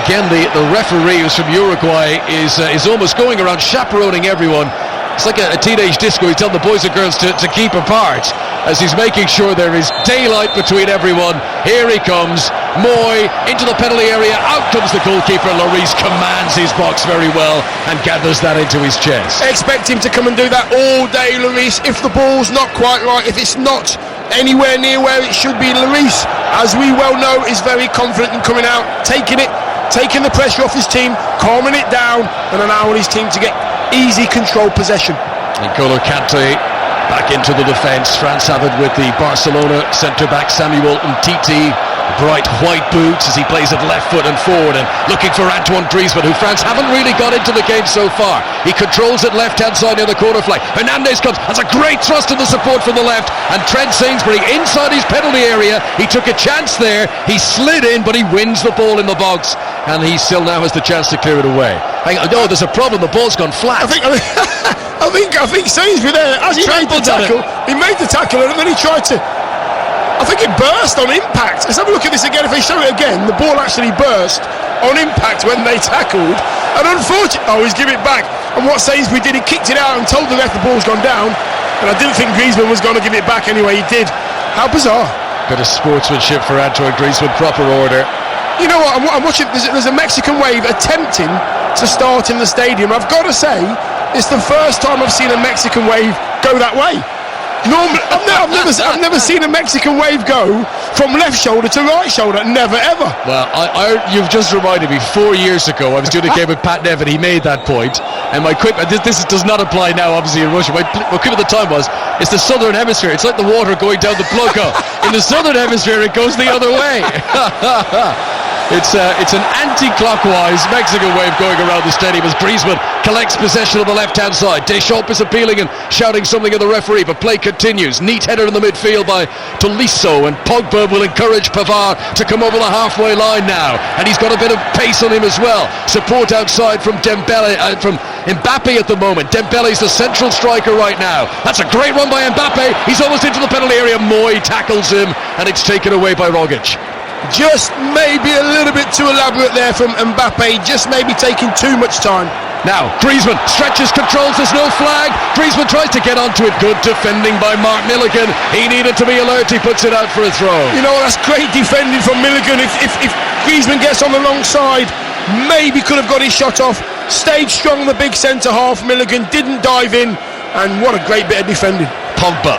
Speaker 1: Again, the referee, who's from Uruguay, is almost going around chaperoning everyone. It's like a teenage disco. He's telling the boys and girls to keep apart as he's making sure there is daylight between everyone. Here he comes. Moy into the penalty area. Out comes the goalkeeper. Lloris commands his box very well and gathers that into his chest.
Speaker 2: Expect him to come and do that all day, Lloris. If the ball's not quite right, if it's not anywhere near where it should be, Lloris, as we well know, is very confident in coming out, taking the pressure off his team, calming it down, and allowing his team to get easy control possession.
Speaker 1: N'Golo Kante back into the defence. France have it with the Barcelona centre-back Samuel Umtiti. Bright white boots as he plays it left foot and forward, and looking for Antoine Griezmann, who France haven't really got into the game so far. He controls it left-hand side near the corner flag. Hernandez comes, has a great thrust in the support from the left, and Trent Sainsbury inside his penalty area. He took a chance there, he slid in, but he wins the ball in the box, and he still now has the chance to clear it away. Hang on, no, there's a problem, the ball's gone flat.
Speaker 2: I think Sainsbury there, as he made the tackle, and then he tried to, I think it burst on impact. Let's have a look at this again. If they show it again, the ball actually burst on impact when they tackled, and unfortunately, he's given it back, and what Sainsbury did, he kicked it out and told the ref the ball's gone down, and I didn't think Griezmann was going to give it back anyway. He did. How bizarre.
Speaker 1: Bit of sportsmanship for Antoine Griezmann, proper order.
Speaker 2: You know what, I'm watching, there's a Mexican wave attempting to start in the stadium. I've got to say, it's the first time I've seen a Mexican wave go that way. Normally, I've never seen a Mexican wave go from left shoulder to right shoulder. Never, ever.
Speaker 1: Well, you've just reminded me, 4 years ago, I was doing a game with Pat Nevin. He made that point, and my quick, this does not apply now, obviously, in Russia. My quip at the time was, it's the southern hemisphere. It's like the water going down the plug hole. In the southern hemisphere, it goes the other way. It's an anti-clockwise Mexican wave going around the stadium as Griezmann collects possession of the left-hand side. Deschamps is appealing and shouting something at the referee, but play continues. Neat header in the midfield by Tolisso, and Pogba will encourage Pavard to come over the halfway line now, and he's got a bit of pace on him as well. Support outside from Dembele, from Mbappe at the moment. Dembele's the central striker right now. That's a great run by Mbappe. He's almost into the penalty area. Moy tackles him, and it's taken away by Rogic.
Speaker 2: Just maybe a little bit too elaborate there from Mbappe, just maybe taking too much time.
Speaker 1: Now, Griezmann stretches, controls, there's no flag. Griezmann tries to get onto it. Good defending by Mark Milligan. He needed to be alert, he puts it out for a throw.
Speaker 2: You know, that's great defending from Milligan. If Griezmann gets on the wrong side, maybe could have got his shot off. Stayed strong, the big centre-half. Milligan didn't dive in, and what a great bit of defending.
Speaker 1: Pogba,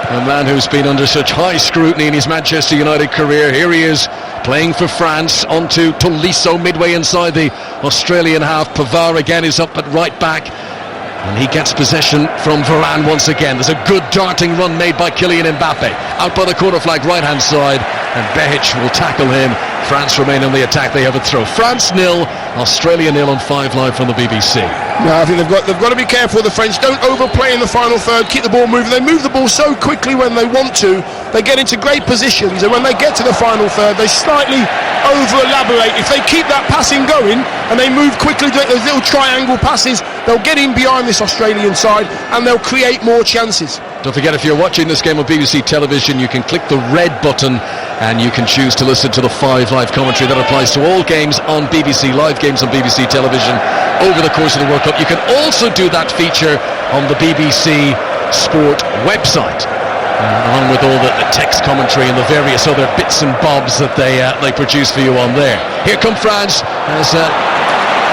Speaker 1: a man who's been under such high scrutiny in his Manchester United career. Here he is playing for France, onto Tolisso midway inside the Australian half. Pavard again is up at right back, and he gets possession from Varane once again. There's a good darting run made by Kylian Mbappe out by the corner flag right hand side, and Behic will tackle him. France remain on the attack. They have a throw. France 0, Australia 0 on 5 Live from the BBC.
Speaker 2: No, I think they've got to be careful. The French don't overplay in the final third. Keep the ball moving. They move the ball so quickly when they want to. They get into great positions, and when they get to the final third, they slightly over-elaborate. If they keep that passing going and they move quickly, those little triangle passes, they'll get in behind this Australian side and they'll create more chances.
Speaker 1: Don't forget, if you're watching this game on BBC television, you can click the red button and you can choose to listen to the 5 Live commentary. That applies to all games on BBC, live games on BBC television over the course of the World Cup. You can also do that feature on the BBC Sport website, along with all the text commentary and the various other bits and bobs that they produce for you on there. Here come France as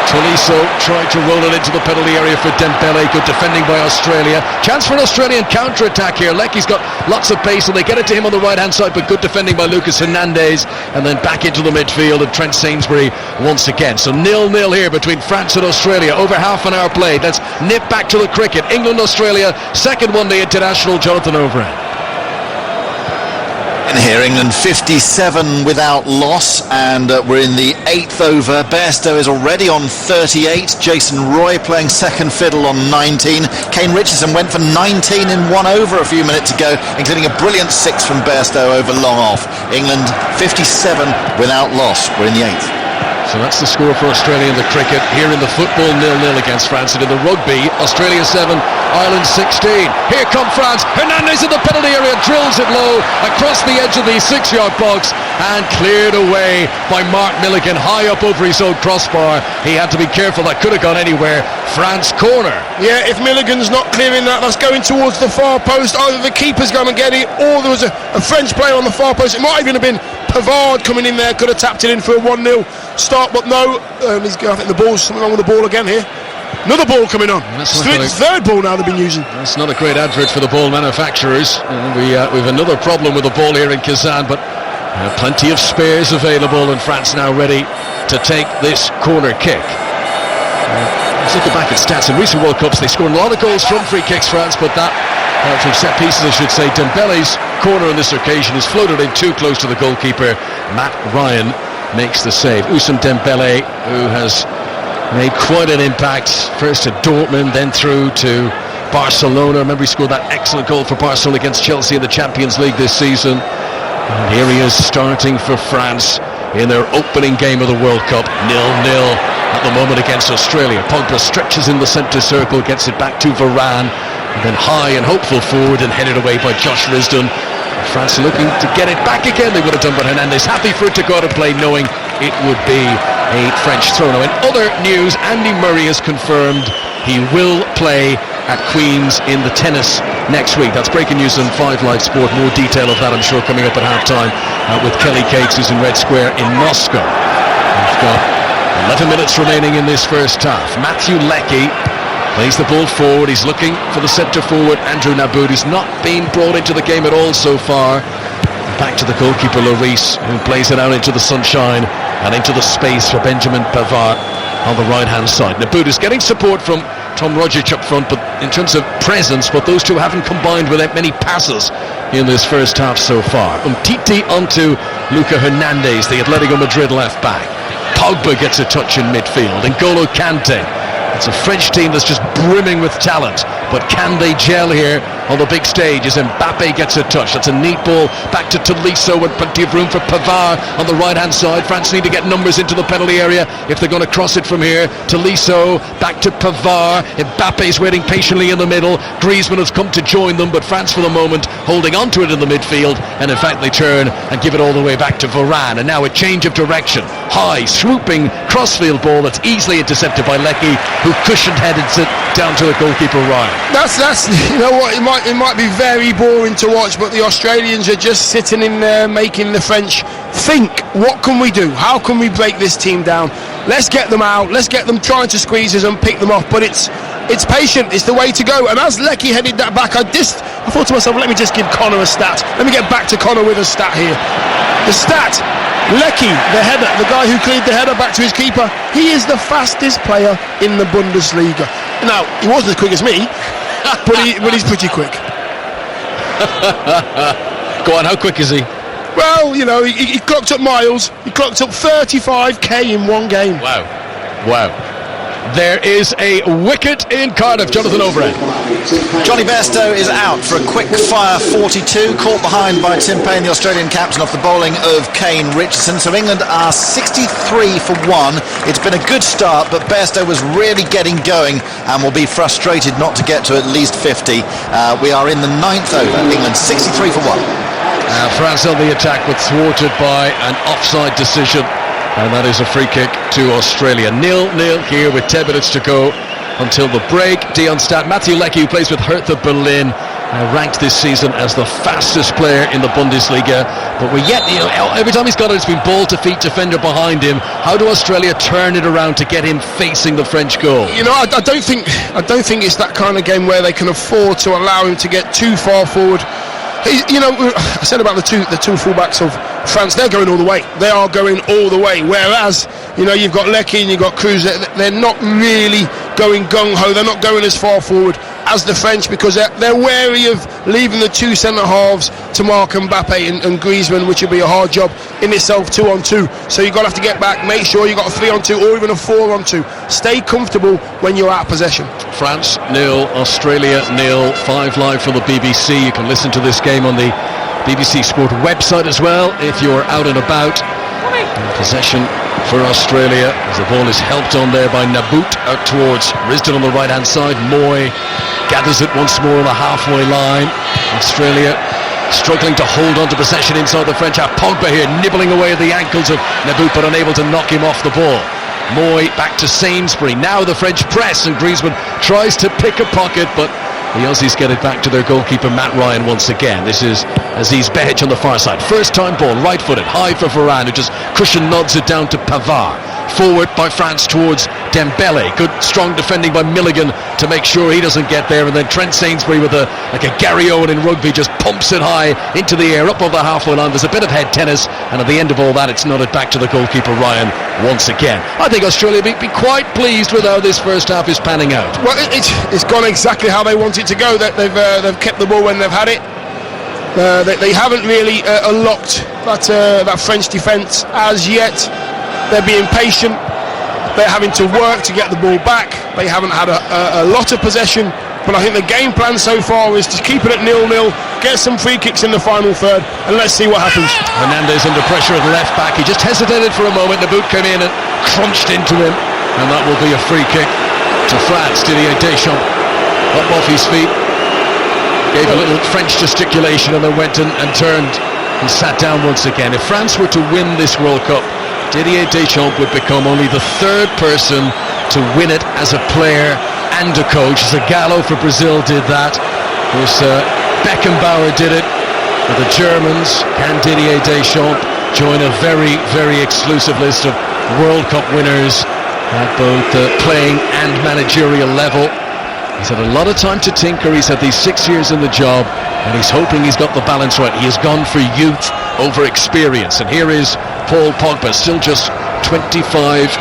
Speaker 1: Tolisso tried to roll it into the penalty area for Dembele. Good defending by Australia. Chance for an Australian counter-attack here. Lecky's got lots of pace and they get it to him on the right-hand side, but good defending by Lucas Hernandez, and then back into the midfield and Trent Sainsbury once again. So 0-0 here between France and Australia. Over half an hour played. Let's nip back to the cricket. England-Australia, second one-day international. Jonathan Overend.
Speaker 4: In here, England 57 without loss, and we're in the 8th over. Bairstow is already on 38. Jason Roy playing second fiddle on 19. Kane Richardson went for 19 in 1 over a few minutes ago, including a brilliant 6 from Bairstow over long off. England 57 without loss. We're in the 8th.
Speaker 1: So that's the score for Australia in the cricket. Here in the football, 0-0 against France. And in the rugby, Australia 7, Ireland 16. Here come France. Hernandez in the penalty area, drills it low across the edge of the 6-yard box and cleared away by Mark Milligan high up over his own crossbar. He had to be careful. That could have gone anywhere. France corner.
Speaker 2: Yeah, if Milligan's not clearing that, that's going towards the far post. Either the keeper's going to get it, or there was a French player on the far post. It might even have been Pavard coming in there, could have tapped it in for a 1-0 start, but no. I think the ball's something wrong with the ball again here. Another ball coming on. Third ball now they've been using.
Speaker 1: That's not a great advert for the ball manufacturers. We've another problem with the ball here in Kazan, but plenty of spares available, and France now ready to take this corner kick. Let's look back at stats. In recent World Cups, they scored a lot of goals from free kicks, France, but that, from set pieces, I should say, Dembele's corner on this occasion is floated in too close to the goalkeeper. Matt Ryan makes the save. Ousmane Dembele, who has made quite an impact, first at Dortmund, then through to Barcelona. Remember, he scored that excellent goal for Barcelona against Chelsea in the Champions League this season. And here he is starting for France in their opening game of the World Cup, 0-0 at the moment against Australia. Pogba stretches in the centre circle, gets it back to Varane, and then high and hopeful forward and headed away by Josh Risdon. France looking to get it back again. They would have done, but Hernandez happy for it to go out and play, knowing it would be a French throw. Now, in other news, Andy Murray has confirmed he will play at Queen's in the tennis next week. That's breaking news on 5 Live Sport. More detail of that, I'm sure, coming up at half-time with Kelly Cates, who's in Red Square in Moscow. We've got 11 minutes remaining in this first half. Matthew Leckie plays the ball forward. He's looking for the centre forward, Andrew Naboud. He's not been brought into the game at all so far. Back to the goalkeeper, Lloris, who plays it out into the sunshine and into the space for Benjamin Pavard on the right-hand side. Naboud is getting support from Tom Rogic up front, but in terms of presence, but those two haven't combined with that many passes in this first half so far. Umtiti onto Luca Hernandez, the Atletico Madrid left back. Pogba gets a touch in midfield. N'Golo Kante. It's a French team that's just brimming with talent, but can they gel here on the big stage as Mbappe gets a touch? That's a neat ball back to Tolisso with plenty of room for Pavard on the right-hand side. France need to get numbers into the penalty area if they're going to cross it from here. Tolisso back to Pavard. Mbappe's waiting patiently in the middle. Griezmann has come to join them, but France for the moment holding on to it in the midfield, and in fact they turn and give it all the way back to Varane. And now a change of direction. High, swooping crossfield ball that's easily intercepted by Leckie, who cushion-headed it down to the goalkeeper Ryan.
Speaker 2: That's you know what, it might be very boring to watch, but the Australians are just sitting in there making the French think, what can we do? How can we break this team down? Let's get them out, let's get them trying to squeeze us and pick them off, but it's patient, it's the way to go. And as Leckie headed that back, I thought to myself, let me just give Connor a stat. Let me get back to Connor with a stat here. The stat: Leckie, the header, the guy who cleared the header back to his keeper, he is the fastest player in the Bundesliga. Now, he wasn't as quick as me, but he's pretty quick.
Speaker 1: Go on, how quick is he?
Speaker 2: Well, you know, he clocked up miles. He clocked up 35k in one game.
Speaker 1: Wow. There is a wicket in Cardiff. Jonathan Overend.
Speaker 4: Johnny Bairstow is out for a quick fire 42, caught behind by Tim Payne, the Australian captain, off the bowling of Kane Richardson. So England are 63 for 1. It's been a good start, but Bairstow was really getting going and will be frustrated not to get to at least 50. We are in the 9th over. England 63 for 1.
Speaker 1: France on the attack, but thwarted by an offside decision. And that is a free kick to Australia. 0-0 here with 10 minutes to go until the break. Dion Stat, Matthew Leckie, who plays with Hertha Berlin, ranked this season as the fastest player in the Bundesliga. But we're yet, you know, every time he's got it, it's been ball to feet defender behind him. How do Australia turn it around to get him facing the French goal?
Speaker 2: You know, I don't think it's that kind of game where they can afford to allow him to get too far forward. You know, I said about the two fullbacks of France, they're going all the way. They are going all the way. Whereas, you know, you've got Leckie and you've got Cruz, they're not really going gung-ho. They're not going as far forward as the French, because they're wary of leaving the two centre-halves to mark Mbappe and Griezmann, which would be a hard job in itself, 2-on-2. So you've got to have to get back, make sure you've got a 3-on-2 or even a 4-on-2. Stay comfortable when you're out of possession.
Speaker 1: France 0, Australia 0. 5 Live from the BBC. You can listen to this game on the BBC Sport website as well if you're out and about. Possession for Australia as the ball is helped on there by Naboud out towards Risdon on the right hand side. Moy gathers it once more on the halfway line. Australia struggling to hold on to possession inside the French half. Pogba here nibbling away at the ankles of Naboud, but unable to knock him off the ball. Moy back to Sainsbury. Now the French press and Griezmann tries to pick a pocket, but The Aussies get it back to their goalkeeper Matt Ryan once again. This is Aziz Behich on the far side. First time ball, right-footed, high for Varane, who just cushion nods it down to Pavard. Forward by France towards Dembele. Good strong defending by Milligan to make sure he doesn't get there, and then Trent Sainsbury with like a Gary Owen in rugby, just pumps it high into the air up over the halfway line. There's a bit of head tennis, and at the end of all that, it's nodded back to the goalkeeper Ryan once again. I think Australia will be quite pleased with how this first half is panning out.
Speaker 2: Well, it's gone exactly how they want it to go. They've kept the ball when they've had it. They haven't really unlocked that French defence as yet. They're being patient. They're having to work to get the ball back. They haven't had a lot of possession, but I think the game plan so far is to keep it at 0-0, get some free kicks in the final third, and let's see what happens.
Speaker 1: Hernandez under pressure at the left back. He just hesitated for a moment. The boot came in and crunched into him, and that will be a free kick to France. Didier Deschamps up off his feet, gave a little French gesticulation, and then went and turned and sat down once again. If France were to win this World Cup, Didier Deschamps would become only the third person to win it as a player and a coach. Zagallo for Brazil did that. There's Beckenbauer did it for the Germans. Can Didier Deschamps join a very, very exclusive list of World Cup winners at both playing and managerial level? He's had a lot of time to tinker. He's had these 6 years in the job, and he's hoping he's got the balance right. He has gone for youth over experience, and here is Paul Pogba, still just 25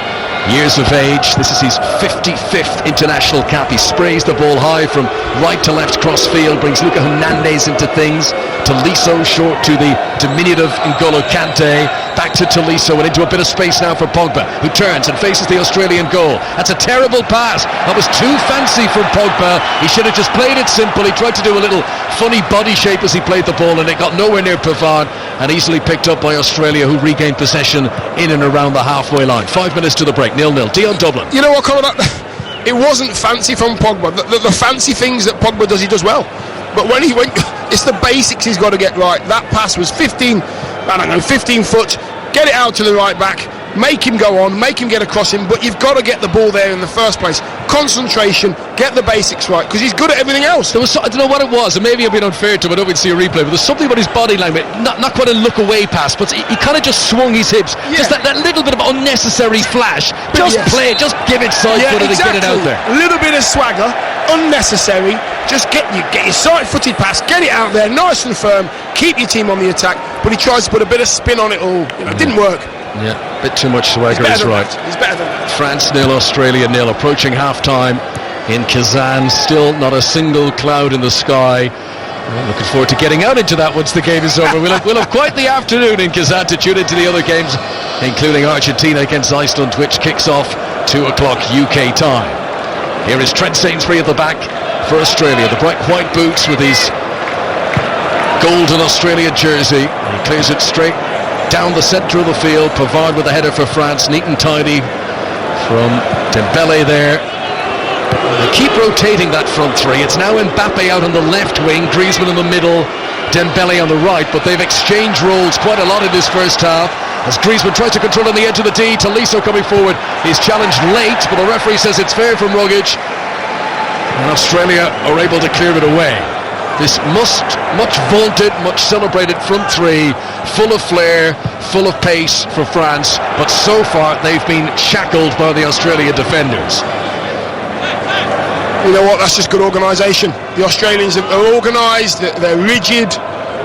Speaker 1: years of age. This is his 55th international cap. He sprays the ball high from right to left cross field, brings Luca Hernandez into things. Tolisso short to the diminutive N'Golo Kante. Back to Tolisso and into a bit of space now for Pogba, who turns and faces the Australian goal. That's a terrible pass. That was too fancy from Pogba. He should have just played it simple. He tried to do a little funny body shape as he played the ball, and it got nowhere near Pavard, and easily picked up by Australia, who regained possession in and around the halfway line. 5 minutes to the break, 0-0. Dion Dublin.
Speaker 2: You know what, Conor? It wasn't fancy from Pogba. The fancy things that Pogba does, he does well. But when he went, it's the basics he's got to get right. That pass was 15 foot. Get it out to the right back, make him go on, make him get across him, but you've got to get the ball there in the first place. Concentration, get the basics right, because he's good at everything else.
Speaker 1: There was I don't know what it was, and maybe I've been unfair to him. I don't see a replay, but there's something about his body language, not quite a look away pass, but he kind of just swung his hips. Yeah. Just that little bit of unnecessary flash. Just play it, just give it side-footed and get it out there.
Speaker 2: A little bit of swagger, unnecessary. Just get your side-footed pass, get it out there, nice and firm, keep your team on the attack. But he tries to put a bit of spin on it all. It didn't work.
Speaker 1: Yeah, a bit too much swagger is right.
Speaker 2: He's better than that.
Speaker 1: France 0, Australia 0. Approaching half-time in Kazan. Still not a single cloud in the sky. Well, looking forward to getting out into that once the game is over. We'll have quite the afternoon in Kazan to tune into the other games, including Argentina against Iceland, which kicks off 2 o'clock UK time. Here is Trent Sainsbury at the back for Australia. The bright white boots with his golden Australia jersey. He clears it straight down the centre of the field. Pavard with the header for France, neat and tidy from Dembele there. They keep rotating that front three. It's now Mbappe out on the left wing, Griezmann in the middle, Dembele on the right, but they've exchanged roles quite a lot in this first half as Griezmann tries to control on the edge of the D. Tolisso coming forward. He's challenged late, but the referee says it's fair from Rogic, and Australia are able to clear it away. This much vaunted, much celebrated front three, full of flair, full of pace for France, but so far they've been shackled by the Australian defenders.
Speaker 2: You know what, that's just good organisation. The Australians are organised, they're rigid.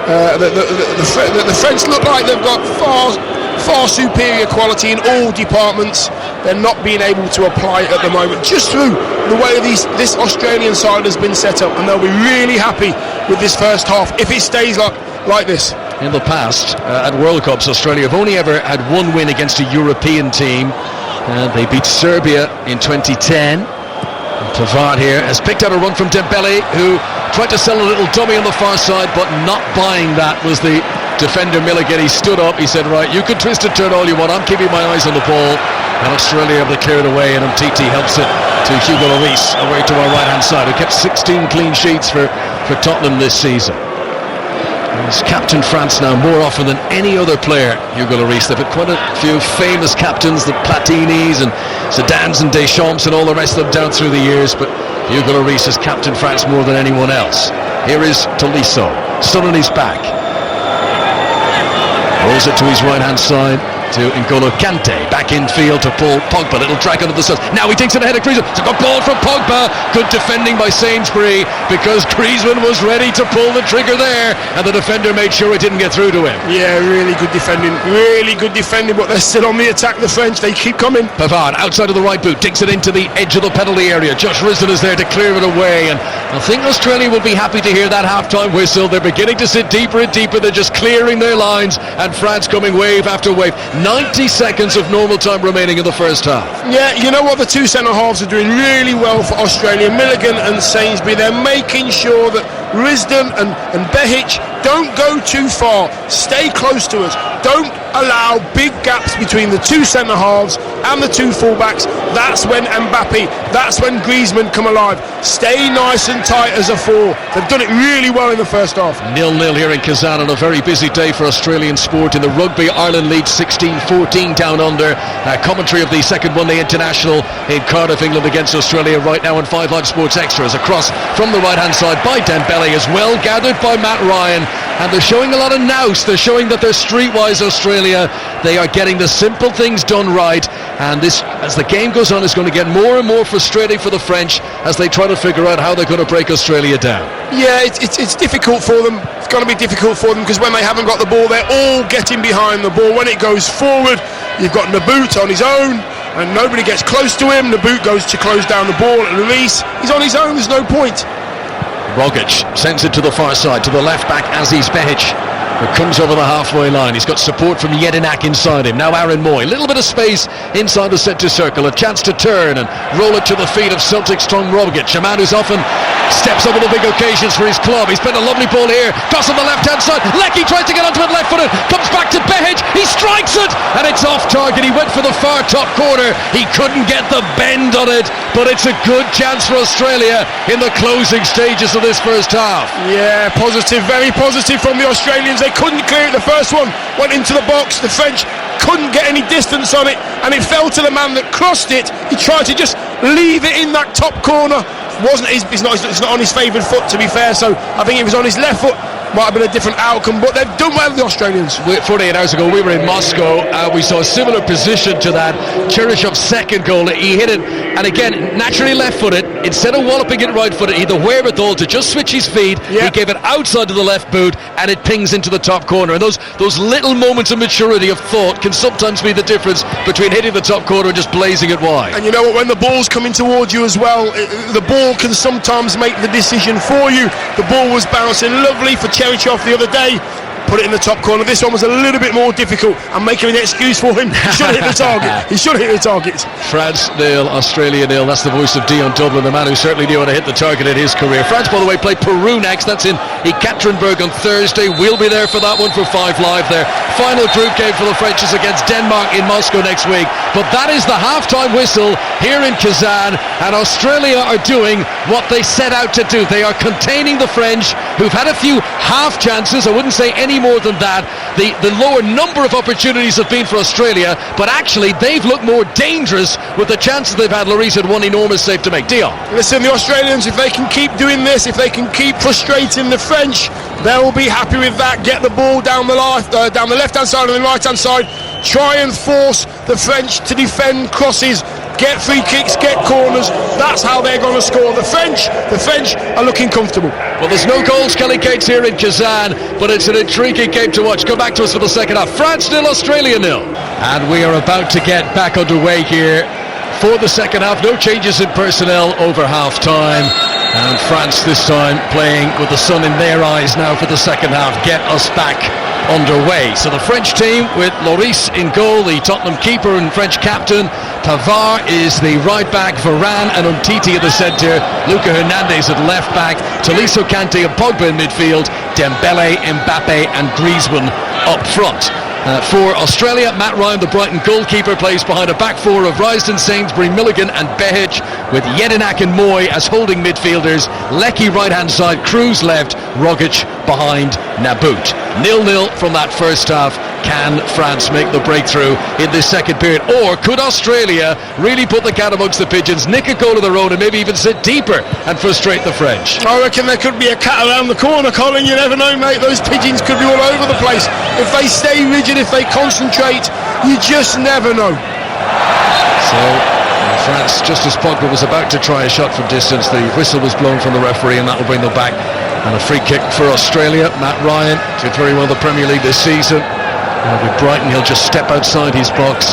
Speaker 2: The French look like they've got far superior quality in all departments. They're not being able to apply it at the moment, just through the way this Australian side has been set up, and they'll be really happy with this first half if it stays like this.
Speaker 1: In the past, at World Cups, Australia have only ever had one win against a European team. They beat Serbia in 2010. Pavard here has picked out a run from Dembele, who tried to sell a little dummy on the far side, but not buying that was the defender Milligan. He stood up, he said, right, you can twist and turn all you want, I'm keeping my eyes on the ball. And Australia able to clear it away, and Umtiti helps it to Hugo Lloris away to our right hand side, who kept 16 clean sheets for Tottenham this season. He's captained France now more often than any other player, Hugo Lloris. They've had quite a few famous captains, the Platinis and Zidanes and Deschamps and all the rest of them down through the years, but Hugo Lloris has captained France more than anyone else. Here is Tolisso, still on his back. Rolls it to his right-hand side to N'Golo Kante, back in field to Paul Pogba. Little drag under the studs. Now he takes it ahead of Griezmann. It's a good ball from Pogba. Good defending by Sainsbury, because Griezmann was ready to pull the trigger there, and the defender made sure it didn't get through to him.
Speaker 2: Yeah, really good defending. Really good defending, but they're still on the attack, the French. They keep coming.
Speaker 1: Pavard outside of the right boot, digs it into the edge of the penalty area. Josh Risden is there to clear it away, and I think Australia will be happy to hear that half-time whistle. They're beginning to sit deeper and deeper. They're just clearing their lines, and France coming wave after wave. 90 seconds of normal time remaining in the first half.
Speaker 2: Yeah, you know what, the two centre-halves are doing really well for Australia. Milligan and Sainsbury, they're making sure that Risden and Behic don't go too far. Stay close to us. Don't allow big gaps between the two centre-halves and the two full-backs. That's when Mbappe, that's when Griezmann come alive. Stay nice and tight as a four. They've done it really well in the first half.
Speaker 1: 0-0 here in Kazan on a very busy day for Australian sport. In the rugby, Ireland leads 16-14 down under. Commentary of the second one-day international in Cardiff, England against Australia right now on 5 Live Sports Extras. Across from the right-hand side by Dembele, as well gathered by Matt Ryan. And they're showing a lot of nous. They're showing that they're streetwise Australia. They are getting the simple things done right. And this, as the game goes on, is going to get more and more frustrating for the French as they try to figure out how they're going to break Australia down.
Speaker 2: Yeah, it's difficult for them. It's going to be difficult for them, because when they haven't got the ball, they're all getting behind the ball. When it goes forward, you've got Nabout on his own, and nobody gets close to him. Nabout goes to close down the ball, and Lloris, he's on his own. There's no point.
Speaker 1: Rogic sends it to the far side, to the left back Aziz Behic, who comes over the halfway line. He's got support from Jedinak inside him. Now Aaron Moy, a little bit of space inside the centre circle, a chance to turn and roll it to the feet of Celtic's Tom Rogic, a man who's often steps up on the big occasions for his club. He's played a lovely ball here, cross on the left-hand side. Leckie tries to get onto it left-footed, comes back to Behic, he strikes it, and it's off target. He went for the far top corner. He couldn't get the bend on it, but it's a good chance for Australia in the closing stages of this first half.
Speaker 2: Yeah, positive, very positive from the Australians. They couldn't clear it. The first one went into the box. The French couldn't get any distance on it, and it fell to the man that crossed it. He tried to just leave it in that top corner. It's not on his favoured foot, to be fair, so I think it was on his left foot. Might have been a different outcome, but they've done well, the Australians.
Speaker 1: 48 hours ago we were in Moscow. We saw a similar position to that. Cheryshov's second goal, he hit it, and again, naturally left-footed. Instead of walloping it right-footed, he had the wherewithal to just switch his feet. He gave it outside of the left boot, and it pings into the top corner. And those little moments of maturity, of thought, can sometimes be the difference between hitting the top corner and just blazing it wide.
Speaker 2: And you know what, when the ball's coming towards you as well, the ball can sometimes make the decision for you. The ball was bouncing lovely for Cheryshev the other day. Put it in the top corner. This one was a little bit more difficult. I'm making an excuse for him. He should have hit the target. He should have hit the target.
Speaker 1: France 0, Australia 0. That's the voice of Dion Dublin, the man who certainly knew how to hit the target in his career. France, by the way, play Peru next. That's in Ekaterinburg on Thursday. We'll be there for that one for 5 Live. Their final group game for the French is against Denmark in Moscow next week. But that is the half-time whistle here in Kazan, and Australia are doing what they set out to do. They are containing the French, who've had a few half chances. I wouldn't say any more than that. The lower number of opportunities have been for Australia, but actually they've looked more dangerous with the chances they've had. Lloris had one enormous save to make. Dion.
Speaker 2: Listen, the Australians, if they can keep doing this, if they can keep frustrating the French, they'll be happy with that. Get the ball down the left-hand side and the right-hand side. Try and force the French to defend crosses. Get free kicks, get corners. That's how they're going to score. The French are looking comfortable.
Speaker 1: Well, there's no goals, Kelly Cates, here in Kazan, but it's an intriguing game to watch. Come back to us for the second half. France 0, Australia 0. And we are about to get back underway here for the second half. No changes in personnel over half-time. And France this time playing with the sun in their eyes now for the second half. Get us back underway. So the French team with Lloris in goal, the Tottenham keeper and French captain. Pavard is the right back, Varane and Umtiti at the centre, Luca Hernandez at left back, Tolisso, Kante and Pogba in midfield, Dembele, Mbappe and Griezmann up front. For Australia, Matt Ryan, the Brighton goalkeeper, plays behind a back four of Risden, Sainsbury, Milligan and Behic, with Jedinak and Moy as holding midfielders, Leckie right-hand side, Cruz left, Rogic behind Nabout. 0-0 from that first half Can France make the breakthrough in this second period? Or could Australia really put the cat amongst the pigeons, nick a goal of their own and maybe even sit deeper and frustrate the French?
Speaker 2: I reckon there could be a cat around the corner, Colin. You never know, mate. Those pigeons could be all over the place. If they stay rigid, if they concentrate, you just never know.
Speaker 1: So France, just as Pogba was about to try a shot from distance, the whistle was blown from the referee, and that will bring them back. And a free kick for Australia. Matt Ryan did very well in the Premier League this season. With Brighton, he'll just step outside his box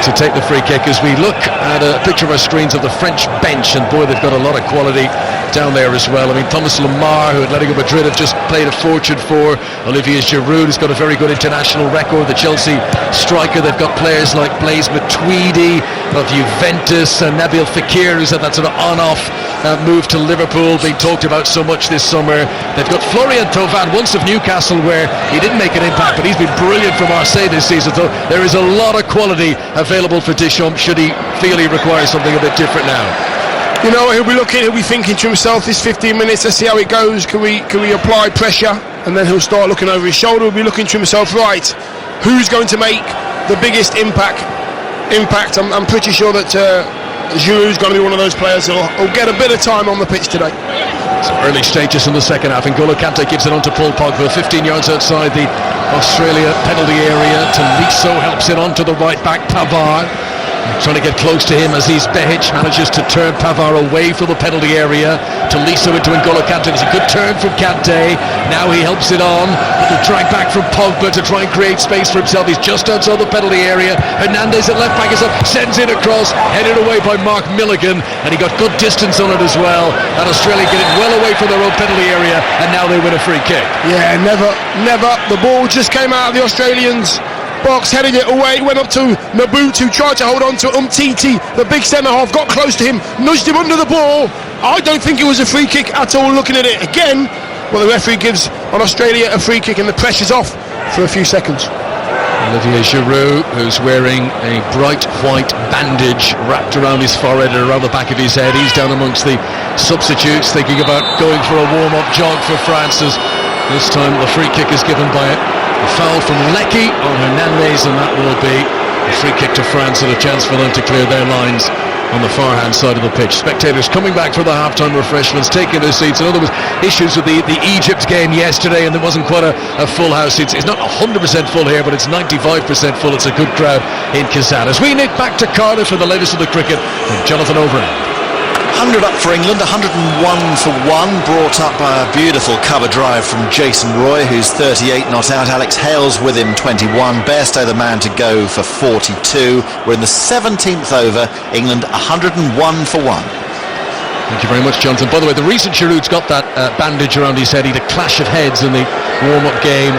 Speaker 1: to take the free kick. As we look at a picture of our screens of the French bench, and boy, they've got a lot of quality down there as well. I mean, Thomas Lemar, who Atletico Madrid have just played a fortune for. Olivier Giroud, who's got a very good international record. The Chelsea striker, they've got players like Blaise Matuidi of Juventus, and Nabil Fekir, who's had that sort of on-off move to Liverpool, being talked about so much this summer. They've got Florian Thauvin, once of Newcastle, where he didn't make an impact, but he's been brilliant for Marseille this season. So there is a lot of quality available for Deschamps should he feel he requires something a bit different now.
Speaker 2: You know, he'll be thinking to himself, this 15 minutes, let's see how it goes. Can we apply pressure? And then he'll start looking over his shoulder. He'll be looking to himself, right, who's going to make the biggest impact? I'm pretty sure that Giroud's going to be one of those players who'll get a bit of time on the pitch today.
Speaker 1: Some early stages in the second half. N'Golo Kante gives it on to Paul Pogba, 15 yards outside the Australia penalty area. Tolisso helps it on to the right back, Pavard. Trying to get close to him as Behic manages to turn Pavard away from the penalty area. Tolisso into N'Golo Kante. It's a good turn from Kante. Now he helps it on. Little drag back from Pogba to try and create space for himself. He's just outside the penalty area. Hernandez at left back is up, sends it across, headed away by Mark Milligan, and he got good distance on it as well. And Australia get it well away from their own penalty area, and now they win a free kick.
Speaker 2: Yeah, never. The ball just came out of the Australians' box, headed it away, went up to Nabutu, tried to hold on to Umtiti, the big centre-half, got close to him, nudged him under the ball. I don't think it was a free kick at all, looking at it again. Well, the referee gives on Australia a free kick and the pressure's off for a few seconds.
Speaker 1: Olivier Giroud, who's wearing a bright white bandage wrapped around his forehead and around the back of his head. He's down amongst the substitutes, thinking about going for a warm-up jog for France, as this time the free kick is given by a foul from Lecky on Hernandez, and that will be a free kick to France and a chance for them to clear their lines on the far hand side of the pitch. Spectators coming back for the half-time refreshments, taking their seats. I know there was issues with the Egypt game yesterday, and there wasn't quite a full house. It's not 100% full here, but it's 95% full. It's a good crowd in Kazan. As we nick back to Cardiff for the latest of the cricket, from Jonathan Overend.
Speaker 4: 100 up for England, 101 for 1, brought up by a beautiful cover drive from Jason Roy, who's 38 not out. Alex Hales with him, 21. Bairstow the man to go for 42. We're in the 17th over. England 101 for 1.
Speaker 1: Thank you very much, Jonathan. By the way, the reason Giroud's got that bandage around his head, he had a clash of heads in the warm-up game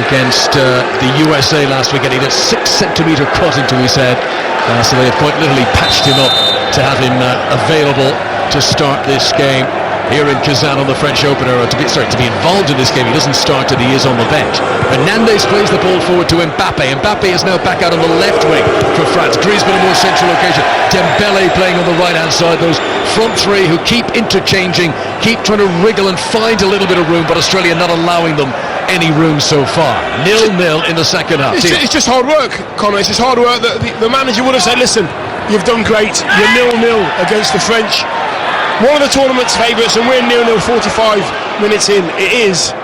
Speaker 1: against the USA last weekend. He had a 6-centimetre cut into his head, so they had quite literally patched him up to have him available to start this game here in Kazan on the French opener, or to be involved in this game. He doesn't start till he is on the bench. Hernandez plays the ball forward to Mbappe. Mbappe is now back out on the left wing for France. Griezmann a more central location. Dembele playing on the right-hand side. Those front three who keep interchanging, keep trying to wriggle and find a little bit of room, but Australia not allowing them any room so far. 0-0 in the second half.
Speaker 2: It's just hard work, Connor. It's just hard work. The manager would have said, listen, you've done great. You're 0-0 against the French, one of the tournament's favourites, and we're 0-0 45 minutes in. It is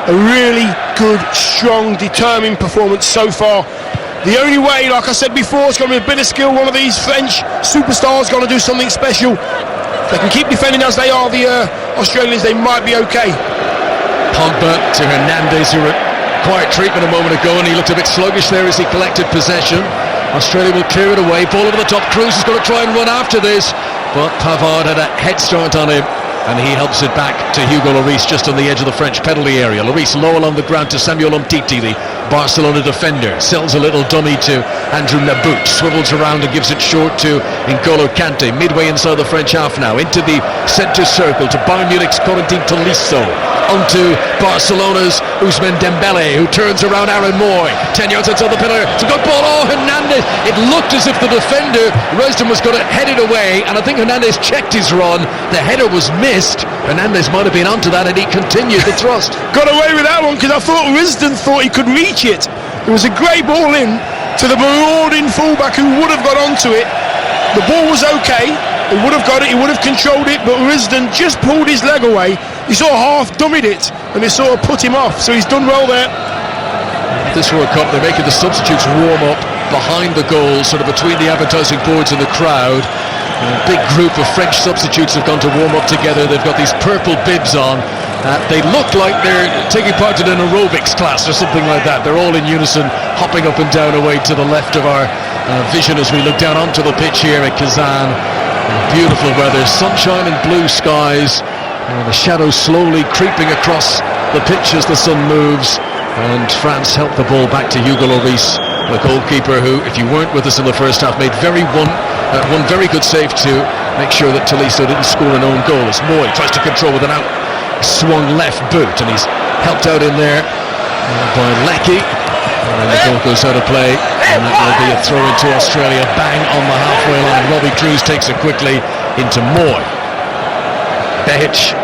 Speaker 2: a really good, strong, determined performance so far. The only way, like I said before, it's going to be a bit of skill. One of these French superstars going to do something special. If they can keep defending as they are, the Australians, they might be okay.
Speaker 1: Pogba to Hernandez, who required treatment a moment ago, and he looked a bit sluggish there as he collected possession. Australia will clear it away. Ball over the top. Cruz is going to try and run after this, but Pavard had a head start on him, and he helps it back to Hugo Lloris just on the edge of the French penalty area. Lloris low along the ground to Samuel Umtiti, the Barcelona defender. Sells a little dummy to Andrew Nabut, swivels around and gives it short to N'Golo Kante, midway inside the French half now, into the centre circle to Bayern Munich's Corentin Tolisso, onto Barcelona's Ousmane Dembele, who turns around Aaron Moy, 10 yards outside the penalty. It's a good ball. Oh, Hernandez, it looked as if the defender Resden was going to head it away, and I think Hernandez checked his run. The header was missed. Hernandez might have been onto that, and he continued the thrust.
Speaker 2: Got away with that one, because I thought Risden thought he could reach it. It was a great ball in to the marauding fullback who would have got onto it. The ball was okay, he would have got it, he would have controlled it, but Risdon just pulled his leg away. He sort of half dummied it, and it sort of put him off, so he's done well there.
Speaker 1: This World Cup, they're making the substitutes warm up behind the goal, sort of between the advertising boards and the crowd. A big group of French substitutes have gone to warm up together. They've got these purple bibs on. They look like they're taking part in an aerobics class or something like that. They're all in unison, hopping up and down away to the left of our vision as we look down onto the pitch here at Kazan. Beautiful weather, sunshine and blue skies. The shadows slowly creeping across the pitch as the sun moves. And France helped the ball back to Hugo Lloris, the goalkeeper who, if you weren't with us in the first half, made one very good save to make sure that Tolisso didn't score an own goal as Moy tries to control with an out-swung left boot, and he's helped out in there by Leckie. And then the ball goes out of play, and that will be a throw into Australia, bang on the halfway line. Robbie Cruz takes it quickly into Moy. Behic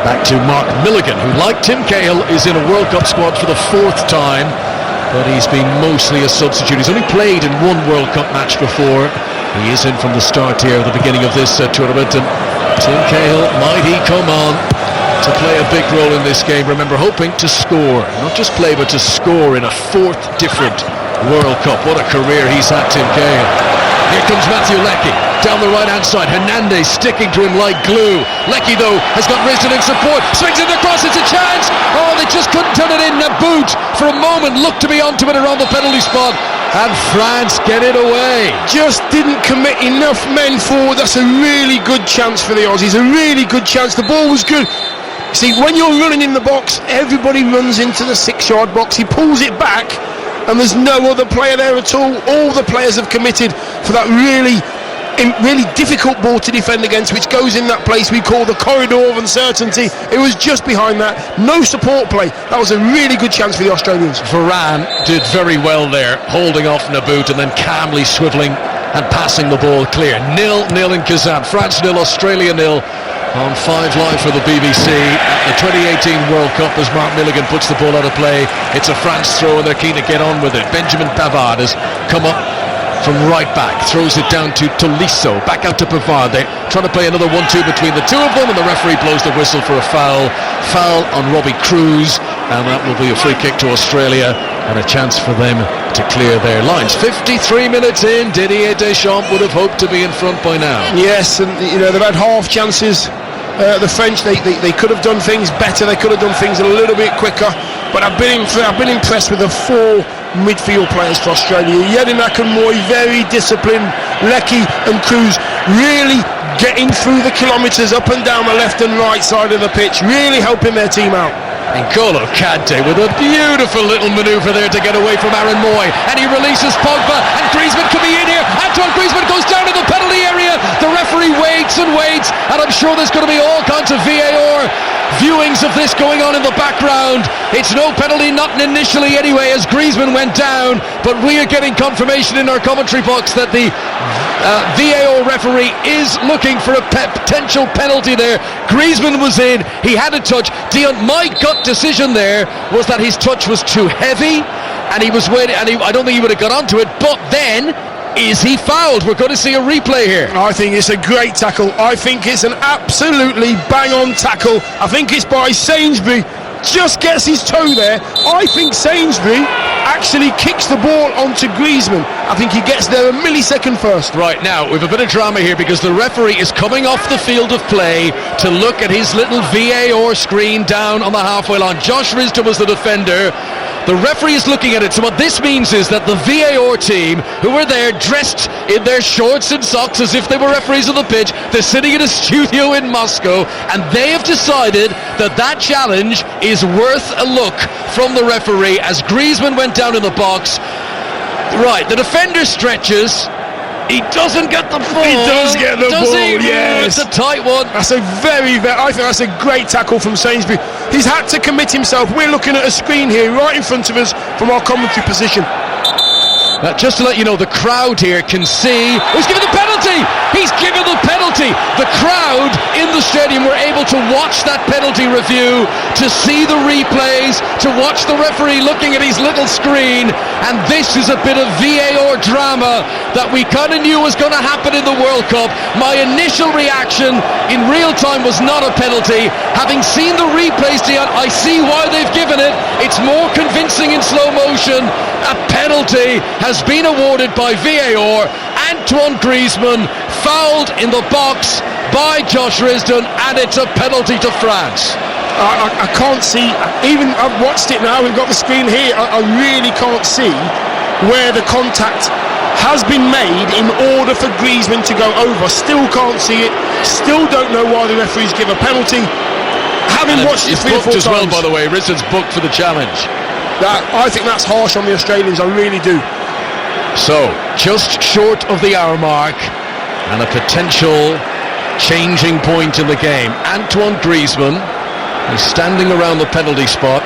Speaker 1: back to Mark Milligan, who, like Tim Cahill, is in a World Cup squad for the 4th time, but he's been mostly a substitute. He's only played in one World Cup match before. He is in from the start here at the beginning of this tournament, and Tim Cahill, might he come on to play a big role in this game. Remember, hoping to score, not just play, but to score in a 4th different World Cup. What a career he's had, Tim Cahill. Here comes Matthew Leckie down the right-hand side. Hernandez sticking to him like glue. Leckie, though, has got Risdon in support. Swings it across, it's a chance. Oh, they just couldn't turn it in. Nabout, for a moment, looked to be onto it around the penalty spot. And France get it away.
Speaker 2: Just didn't commit enough men forward. That's a really good chance for the Aussies. A really good chance. The ball was good. See, when you're running in the box, everybody runs into the 6-yard box. He pulls it back, and there's no other player there at all. All the players have committed for that really difficult ball to defend against, which goes in that place we call the corridor of uncertainty. It was just behind that. No support play. That was a really good chance for the Australians.
Speaker 1: Varane did very well there, holding off Nabout and then calmly swivelling and passing the ball clear. 0-0 in Kazan. France 0, Australia 0. On 5 Live for the BBC at the 2018 World Cup as Mark Milligan puts the ball out of play. It's a France throw and they're keen to get on with it. Benjamin Pavard has come up from right back, throws it down to Tolisso, back out to Pavard. They're trying to play another 1-2 between the two of them, and the referee blows the whistle for a foul on Robbie Cruz, and that will be a free kick to Australia and a chance for them to clear their lines. 53 minutes in, Didier Deschamps would have hoped to be in front by now.
Speaker 2: Yes, and they've had half chances. The French, they could have done things better, they could have done things a little bit quicker, but I've been impressed with the 4 midfield players for Australia. Jedinak and Moy, very disciplined. Leckie and Cruz really getting through the kilometres up and down the left and right side of the pitch, really helping their team out.
Speaker 1: N'Golo Kante with a beautiful little manoeuvre there to get away from Aaron Moy, and he releases Pogba, and Griezmann could be in here. Antoine Griezmann goes down to the penalty area. The referee waits and waits, and I'm sure there's going to be all kinds of VAR viewings of this going on in the background. It's no penalty, not initially anyway, as Griezmann went down, but we are getting confirmation in our commentary box that the VAR referee is looking for a potential penalty there. Griezmann was in, he had a touch. Dion, my gut decision there was that his touch was too heavy, and he was waiting, and I don't think he would have got onto it, but then is he fouled? We're going to see a replay here.
Speaker 2: I think it's a great tackle. I think it's an absolutely bang-on tackle. I think it's by Sainsbury. Just gets his toe there. I think Sainsbury actually kicks the ball onto Griezmann. I think he gets there a millisecond first.
Speaker 1: Right, now we have a bit of drama here because the referee is coming off the field of play to look at his little VAR screen down on the halfway line. Josh Risdon was the defender. The referee is looking at it, so what this means is that the VAR team, who were there dressed in their shorts and socks as if they were referees on the pitch, they're sitting in a studio in Moscow, and they have decided that that challenge is worth a look from the referee as Griezmann went down in the box. Right, the defender stretches. He doesn't get the ball.
Speaker 2: He does get the ball, yes.
Speaker 1: It's a tight one.
Speaker 2: That's a I think that's a great tackle from Sainsbury. He's had to commit himself. We're looking at a screen here right in front of us from our commentary position.
Speaker 1: Just to let you know, the crowd here can see. Who's given the penalty? penalty! He's given the penalty! The crowd in the stadium were able to watch that penalty review, to see the replays, to watch the referee looking at his little screen, and this is a bit of VAR drama that we kind of knew was going to happen in the World Cup. My initial reaction in real time was not a penalty. Having seen the replays, Dion, I see why they've given it. It's more convincing in slow motion. A penalty has been awarded by VAR. Antoine Griezmann fouled in the box by Josh Risdon, and it's a penalty to France.
Speaker 2: I can't see, even I've watched it now, we've got the screen here, I really can't see where the contact has been made in order for Griezmann to go over. Still can't see it, still don't know why the referees give a penalty. Having watched it 3 or 4
Speaker 1: times, as well, by the way, Risdon's booked for the challenge.
Speaker 2: I think that's harsh on the Australians, I really do.
Speaker 1: So, just short of the hour mark, and a potential changing point in the game. Antoine Griezmann is standing around the penalty spot,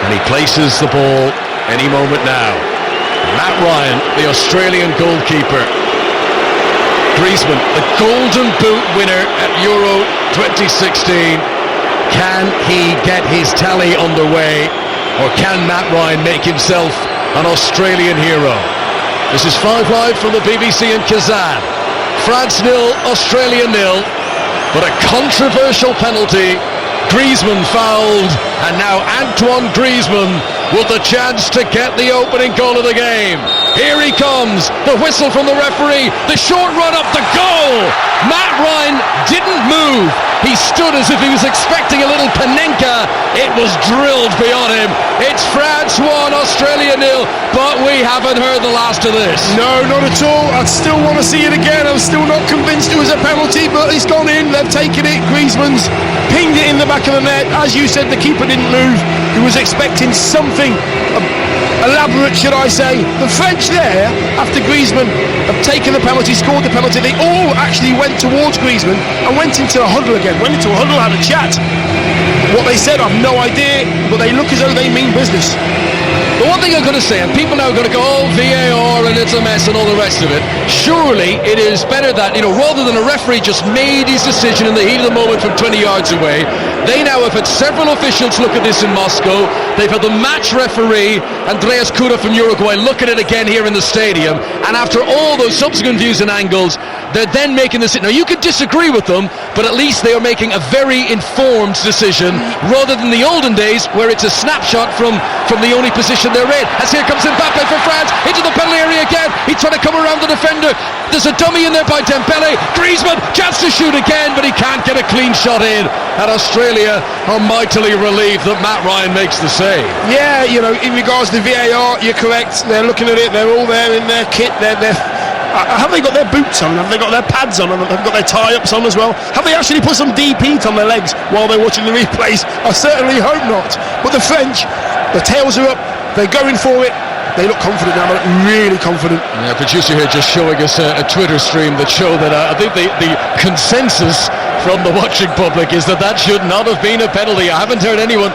Speaker 1: and he places the ball any moment now. Matt Ryan, the Australian goalkeeper. Griezmann, the Golden Boot winner at Euro 2016. Can he get his tally underway, or can Matt Ryan make himself an Australian hero? This is 5 Live from the BBC in Kazan. France 0, Australia 0, but a controversial penalty. Griezmann fouled, and now Antoine Griezmann with the chance to get the opening goal of the game. Here he comes, the whistle from the referee, the short run up, the goal! Matt Ryan didn't move. He stood as if he was expecting a little Panenka. It was drilled beyond him. It's France 1, Australia 0, but we haven't heard the last of this.
Speaker 2: No, not at all. I'd still want to see it again. I'm still not convinced it was a penalty, but it's gone in. They've taken it. Griezmann's pinged it in the back of the net. As you said, the keeper didn't move. He was expecting something elaborate, should I say. The French there, after Griezmann have taken the penalty, scored the penalty, they all actually went towards Griezmann and went into a huddle again. Went into a huddle, had a chat. What they said, I've no idea, but they look as though they mean business.
Speaker 1: The one thing I'm going to say, and people now are going to go, oh, VAR and it's a mess and all the rest of it. Surely it is better that, rather than a referee just made his decision in the heat of the moment from 20 yards away, they now have had several officials look at this in Moscow. They've had the match referee, Andreas Kuda from Uruguay, look at it again here in the stadium. And after all those subsequent views and angles, they're then making this. Now, you could disagree with them, but at least they are making a very informed decision, rather than the olden days where it's a snapshot from the only position they're in. As here comes Mbappe for France, into the penalty area again. He's trying to come around the defender. There's a dummy in there by Dembele. Griezmann, chance to shoot again, but he can't get a clean shot in. And Australia are mightily relieved that Matt Ryan makes the save.
Speaker 2: Yeah, in regards to VAR, you're correct. They're looking at it. They're all there in their kit. Have they got their boots on? Have they got their pads on? Have they got their tie-ups on as well? Have they actually put some DP on their legs while they're watching the replays? I certainly hope not. But the French, the tails are up. They're going for it. They look confident now, really confident.
Speaker 1: Yeah, producer here just showing us a Twitter stream that showed that I think the consensus from the watching public is that should not have been a penalty. I haven't heard anyone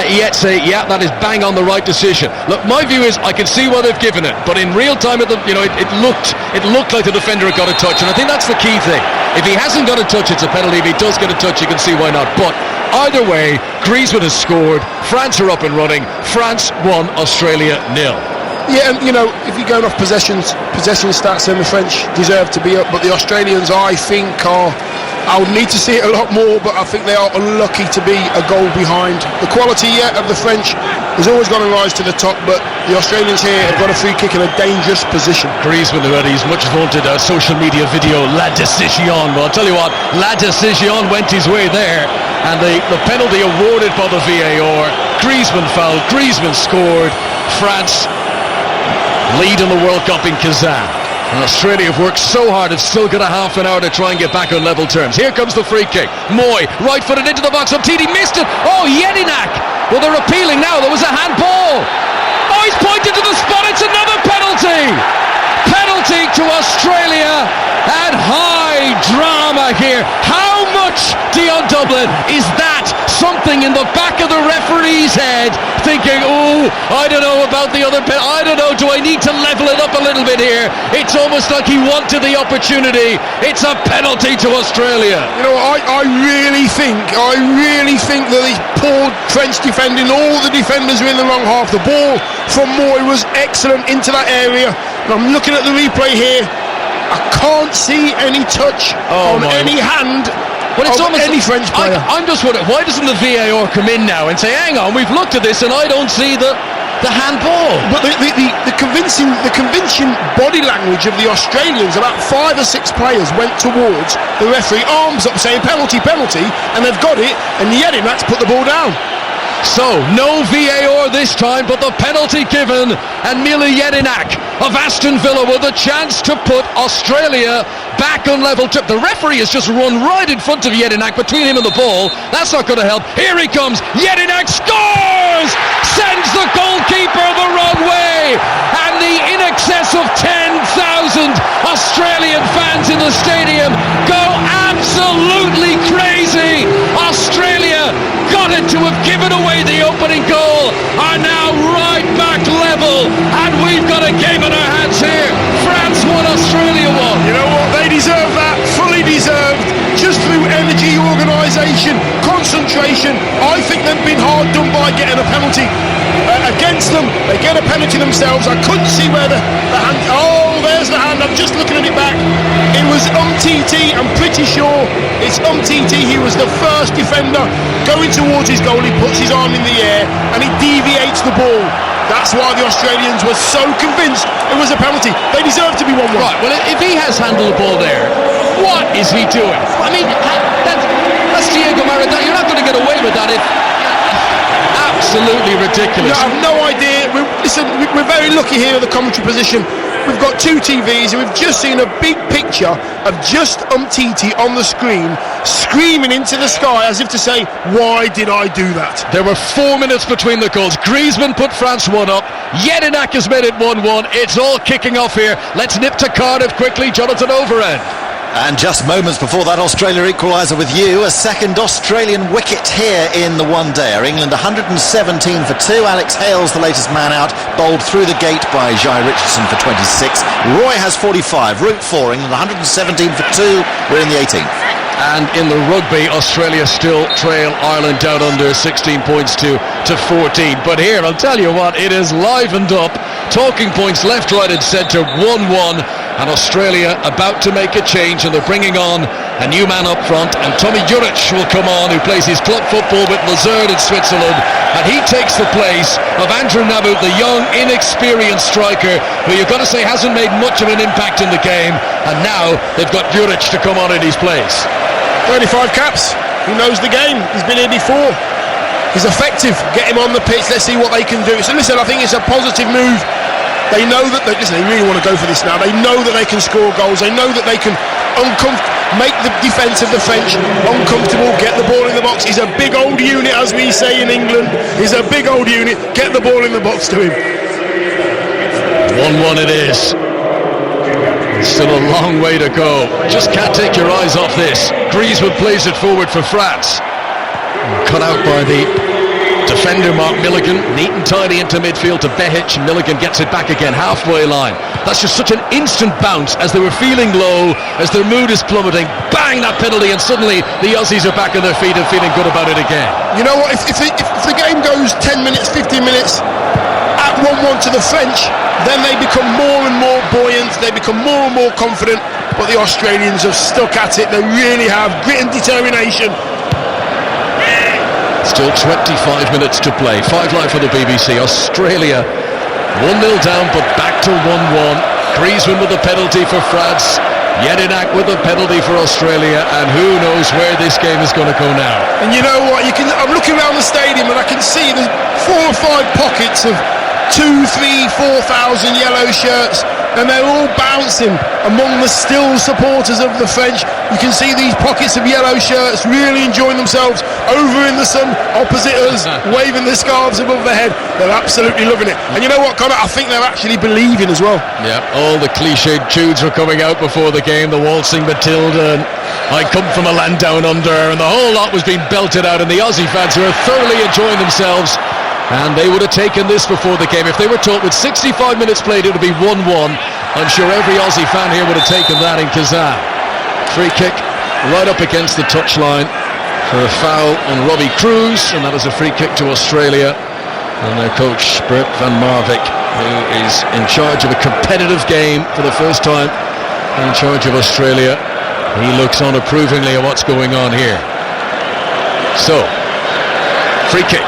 Speaker 1: yet say, yeah, that is bang on the right decision. Look, my view is I can see why they've given it, but in real time, it looked like the defender had got a touch, and I think that's the key thing. If he hasn't got a touch, it's a penalty. If he does get a touch, you can see why not. But either way, Griezmann has scored. France are up and running. France 1, Australia 0.
Speaker 2: Yeah, and if you're going off possession stats, then the French deserve to be up, but the Australians, I think, I would need to see it a lot more, but I think they are unlucky to be a goal behind. The quality of the French has always got to rise to the top, but the Australians here have got a free kick in a dangerous position.
Speaker 1: Griezmann, who had his much vaunted social media video, La Decision. Well, I'll tell you what, La Decision went his way there, and the penalty awarded by the VAR. Griezmann fouled, Griezmann scored. France lead in the World Cup in Kazan. And Australia have worked so hard, it's still got a half an hour to try and get back on level terms. Here comes the free kick. Moy, right-footed into the box. Umtiti missed it. Oh, Jedinak. Well, they're appealing now. There was a handball. Oh, he's pointed to the spot. It's another penalty. Penalty to Australia. And high drama here. How much, Dion Dublin, is that something in the back of the referee referee's head, thinking, oh, I don't know about the other pen. I don't know, do I need to level it up a little bit here? It's almost like he wanted the opportunity. It's a penalty to Australia.
Speaker 2: You know, I really think that the poor French defending, all the defenders were in the wrong half. The ball from Moy was excellent into that area. And I'm looking at the replay here. I can't see any touch on any hand. Well, it's almost any French player.
Speaker 1: I'm just wondering, why doesn't the VAR come in now and say, hang on, we've looked at this and I don't see the handball?
Speaker 2: But the convincing body language of the Australians, about 5 or 6 players went towards the referee, arms up saying penalty, penalty, and they've got it, and Yedinak's put the ball down.
Speaker 1: So, no VAR this time, but the penalty given, and Mila Jedinak of Aston Villa with a chance to put Australia back on level. The referee has just run right in front of Jedinak, between him and the ball. That's not going to help. Here he comes. Jedinak scores! Sends the goalkeeper the wrong way, and the in excess of 10,000 Australian fans in the stadium go absolutely crazy. Australia, got it to have given away the opening goal, are now right back level, and we've got a game in our hands here. France won, Australia won.
Speaker 2: You know what, they deserve that, fully deserved, just through energy, organisation, concentration. I think they've been hard done by getting a penalty against them. They get a penalty themselves. I couldn't see where the hand, oh, there's the hand, I'm just looking at it back. It was Umtiti, I'm pretty sure it's Umtiti. He was the first defender going towards his goal. He puts his arm in the air and he deviates the ball. That's why the Australians were so convinced it was a penalty. They deserve to be 1-1.
Speaker 1: Right, well, if he has handled the ball there, what is he doing? I mean, that's Diego Maradona. You're not going to get away with that. Absolutely ridiculous.
Speaker 2: I have no idea. We're very lucky here in the commentary position. We've got 2 TVs and we've just seen a big picture of just Umtiti on the screen screaming into the sky as if to say, why did I do that?
Speaker 1: There were 4 minutes between the goals. Griezmann put France 1 up. Jedinak has made it 1-1. It's all kicking off here. Let's nip to Cardiff quickly. Jonathan Overend.
Speaker 4: And just moments before that Australia equaliser with you, a second Australian wicket here in the one-dayer. England 117 for 2. Alex Hale's the latest man out, bowled through the gate by Jai Richardson for 26. Roy has 45. Route 4, England 117 for 2. We're in the 18th.
Speaker 1: And in the rugby, Australia still trail Ireland down under 16 points to 14. But here, I'll tell you what, it is livened up. Talking points left, right and centre, 1-1. And Australia about to make a change, and they're bringing on a new man up front, and Tommy Juric will come on, who plays his club football with Luzern in Switzerland, and he takes the place of Andrew Nabbout, the young, inexperienced striker, who you've got to say hasn't made much of an impact in the game, and now they've got Juric to come on in his place.
Speaker 2: 35 caps, he knows the game, he's been here before, he's effective. Get him on the pitch, let's see what they can do. So listen, I think it's a positive move. They know that they really want to go for this now. They know that they can score goals. They know that they can make the defence of the French uncomfortable, get the ball in the box. He's a big old unit, as we say in England. He's a big old unit. Get the ball in the box to him.
Speaker 1: 1-1 it is. Still a long way to go. Just can't take your eyes off this. Griezmann plays it forward for France. Cut out by the defender Mark Milligan, neat and tidy into midfield to Behic. Milligan gets it back again, halfway line. That's just such an instant bounce as they were feeling low, as their mood is plummeting. Bang, that penalty, and suddenly the Aussies are back on their feet and feeling good about it again.
Speaker 2: You know what, if the game goes 10 minutes, 15 minutes at 1-1 to the French, then they become more and more buoyant, they become more and more confident. But the Australians have stuck at it, they really have, grit and determination.
Speaker 1: Still 25 minutes to play. 5 Live for the BBC. Australia 1-0 down, but back to 1-1. Griezmann with the penalty for France. Jedinak with the penalty for Australia, and who knows where this game is going to go now.
Speaker 2: And you know what? I'm looking around the stadium and I can see there's 4 or 5 pockets of 2, 3, 4,000 yellow shirts, and they're all bouncing among the still supporters of the French. You can see these pockets of yellow shirts really enjoying themselves over in the sun opposite us, waving their scarves above their head. They're absolutely loving it. And you know what, Connor? I think they're actually believing as well.
Speaker 1: Yeah, all the cliched tunes were coming out before the game, the waltzing Matilda, and I come from a land down under, and the whole lot was being belted out, and the Aussie fans were thoroughly enjoying themselves. And they would have taken this before the game. If they were told with 65 minutes played it would be 1-1, I'm sure every Aussie fan here would have taken that in Kazan. Free kick right up against the touchline for a foul on Robbie Cruz, and that is a free kick to Australia. And their coach, Bert van Marwijk, who is in charge of a competitive game for the first time in charge of Australia. He looks on approvingly at what's going on here. So, free kick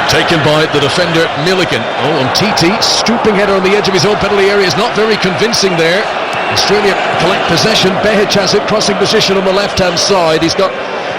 Speaker 1: taken by the defender Milligan. Oh, and TT, stooping header on the edge of his own penalty area, is not very convincing there. Australia collect possession. Behic has it, crossing position on the left-hand side. He's got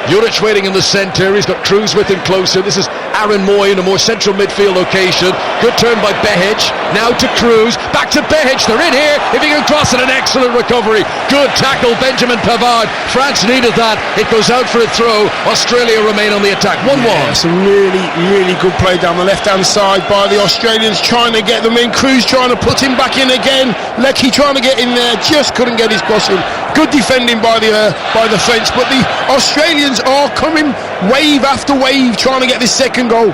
Speaker 1: Juric waiting in the centre. He's got Cruz with him closer. This is Aaron Moy in a more central midfield location. Good turn by Behic. Now to Cruz. Back to Behic. They're in here. If he can cross it, an excellent recovery. Good tackle, Benjamin Pavard. France needed that. It goes out for a throw. Australia remain on the attack. 1-1.
Speaker 2: Yeah, some really, really good play down the left-hand side by the Australians, trying to get them in. Cruz trying to put him back in again. Leckie trying to get in there. Just couldn't get his cross in. Good defending by the French, but the Australians are coming wave after wave trying to get this second goal.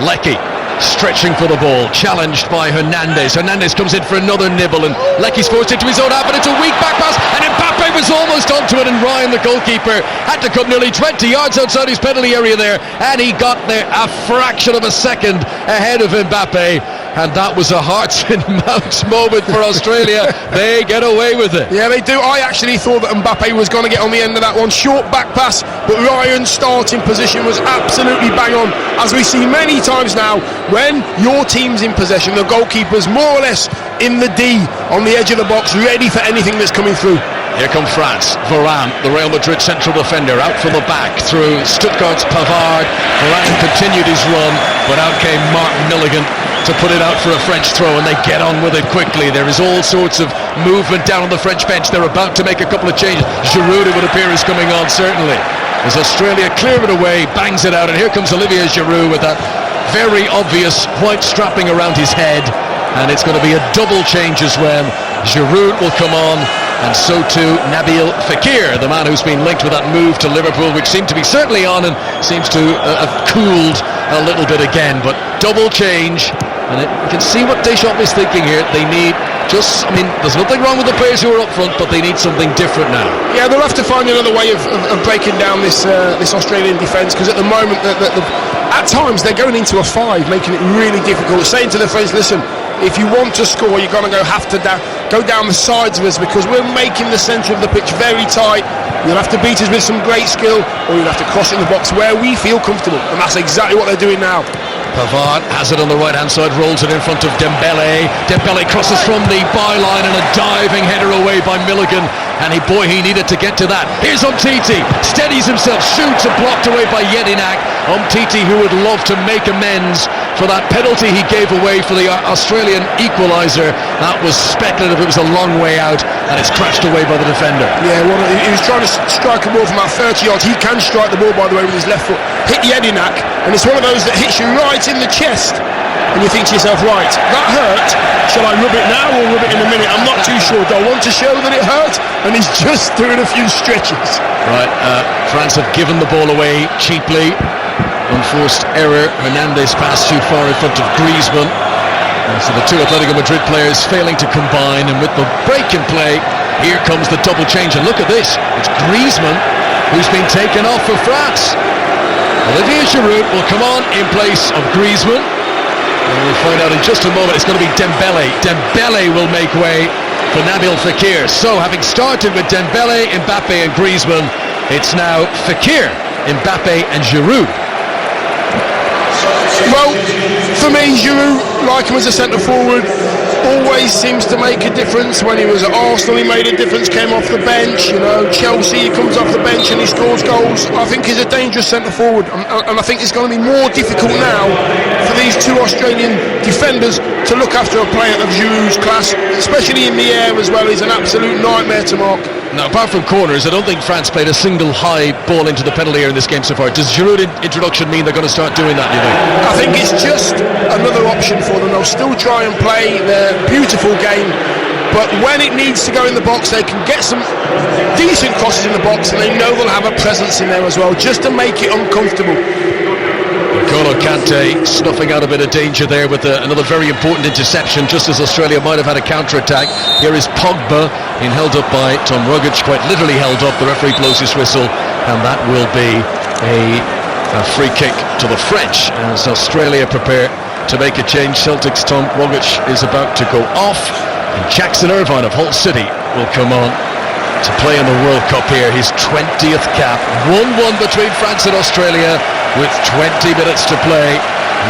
Speaker 1: Leckie stretching for the ball, challenged by Hernandez. Hernandez comes in for another nibble, and Leckie's forced into his own half, but it's a weak back pass, and Mbappe was almost onto it, and Ryan, the goalkeeper, had to come nearly 20 yards outside his penalty area there, and he got there a fraction of a second ahead of Mbappe. And that was a hearts in mouths moment for Australia. They get away with it.
Speaker 2: Yeah, they do. I actually thought that Mbappe was going to get on the end of that one. Short back pass, but Ryan's starting position was absolutely bang on. As we see many times now, when your team's in possession, the goalkeeper's more or less in the D, on the edge of the box, ready for anything that's coming through.
Speaker 1: Here come France. Varane, the Real Madrid central defender, out from the back through Stuttgart's Pavard. Varane continued his run, but out came Martin Milligan to put it out for a French throw, and they get on with it quickly. There is all sorts of movement down on the French bench. They're about to make a couple of changes. Giroud, it would appear, is coming on, certainly. As Australia clear it away, bangs it out, and here comes Olivier Giroud with that very obvious white strapping around his head, and it's going to be a double change as well. Giroud will come on, and so too Nabil Fekir, the man who's been linked with that move to Liverpool, which seemed to be certainly on and seems to have cooled a little bit again. But double change, and you can see what Deschamps is thinking here. They need there's nothing wrong with the players who are up front, but they need something different now.
Speaker 2: Yeah, they'll have to find another way of breaking down this Australian defence, because at the moment, at times they're going into a 5, making it really difficult, saying to the French, listen, if you want to score, you're going to go down the sides of us, because we're making the centre of the pitch very tight. You'll have to beat us with some great skill, or you'll have to cross it in the box where we feel comfortable, and that's exactly what they're doing now.
Speaker 1: Pavard has it on the right-hand side, rolls it in front of Dembele. Dembele crosses from the byline, and a diving header away by Milligan. And he needed to get to that. Here's Umtiti, steadies himself, shoots, and blocked away by Jedinak. Umtiti, who would love to make amends for that penalty he gave away for the Australian equaliser. That was speculative, it was a long way out, and it's crashed away by the defender.
Speaker 2: Yeah, he was trying to strike a ball from about 30 yards. He can strike the ball, by the way, with his left foot. Hit Jedinak, and it's one of those that hits you right in the chest, and you think to yourself, right, that hurt. Shall I rub it now or rub it in a minute? I'm not too sure. Do I want to show that it hurt? And he's just doing a few stretches.
Speaker 1: Right, France have given the ball away cheaply. Unforced error. Hernandez passed too far in front of Griezmann. And so the two Atletico Madrid players failing to combine, and with the break in play, here comes the double change. And look at this, it's Griezmann who's been taken off for France. Olivier Giroud will come on in place of Griezmann. And we'll find out in just a moment. It's going to be Dembele. Dembele will make way for Nabil Fekir. So, having started with Dembele, Mbappe and Griezmann, it's now Fekir, Mbappe and Giroud.
Speaker 2: Well, for me, Giroud, like him as a centre-forward, always seems to make a difference. When he was at Arsenal, he made a difference, came off the bench. Chelsea, he comes off the bench and he scores goals. I think he's a dangerous centre-forward, and I think it's going to be more difficult now for these two Australian defenders to look after a player of Giroud's class, especially in the air as well. He's an absolute nightmare to mark.
Speaker 1: Now, apart from corners, I don't think France played a single high ball into the penalty area in this game so far. Does Giroud introduction mean they're going to start doing that, do you think?
Speaker 2: I think it's just another option for them. They'll still try and play their beautiful game, but when it needs to go in the box, they can get some decent crosses in the box, and they know they'll have a presence in there as well, just to make it uncomfortable.
Speaker 1: N'Golo Kante snuffing out a bit of danger there with another very important interception, just as Australia might have had a counter-attack. Here is Pogba, being held up by Tom Rogic, quite literally held up. The referee blows his whistle, and that will be a free kick to the French as Australia prepare to make a change. Celtic's Tom Rogic is about to go off, and Jackson Irvine of Hull City will come on to play in the World Cup here, his 20th cap. 1-1 between France and Australia with 20 minutes to play.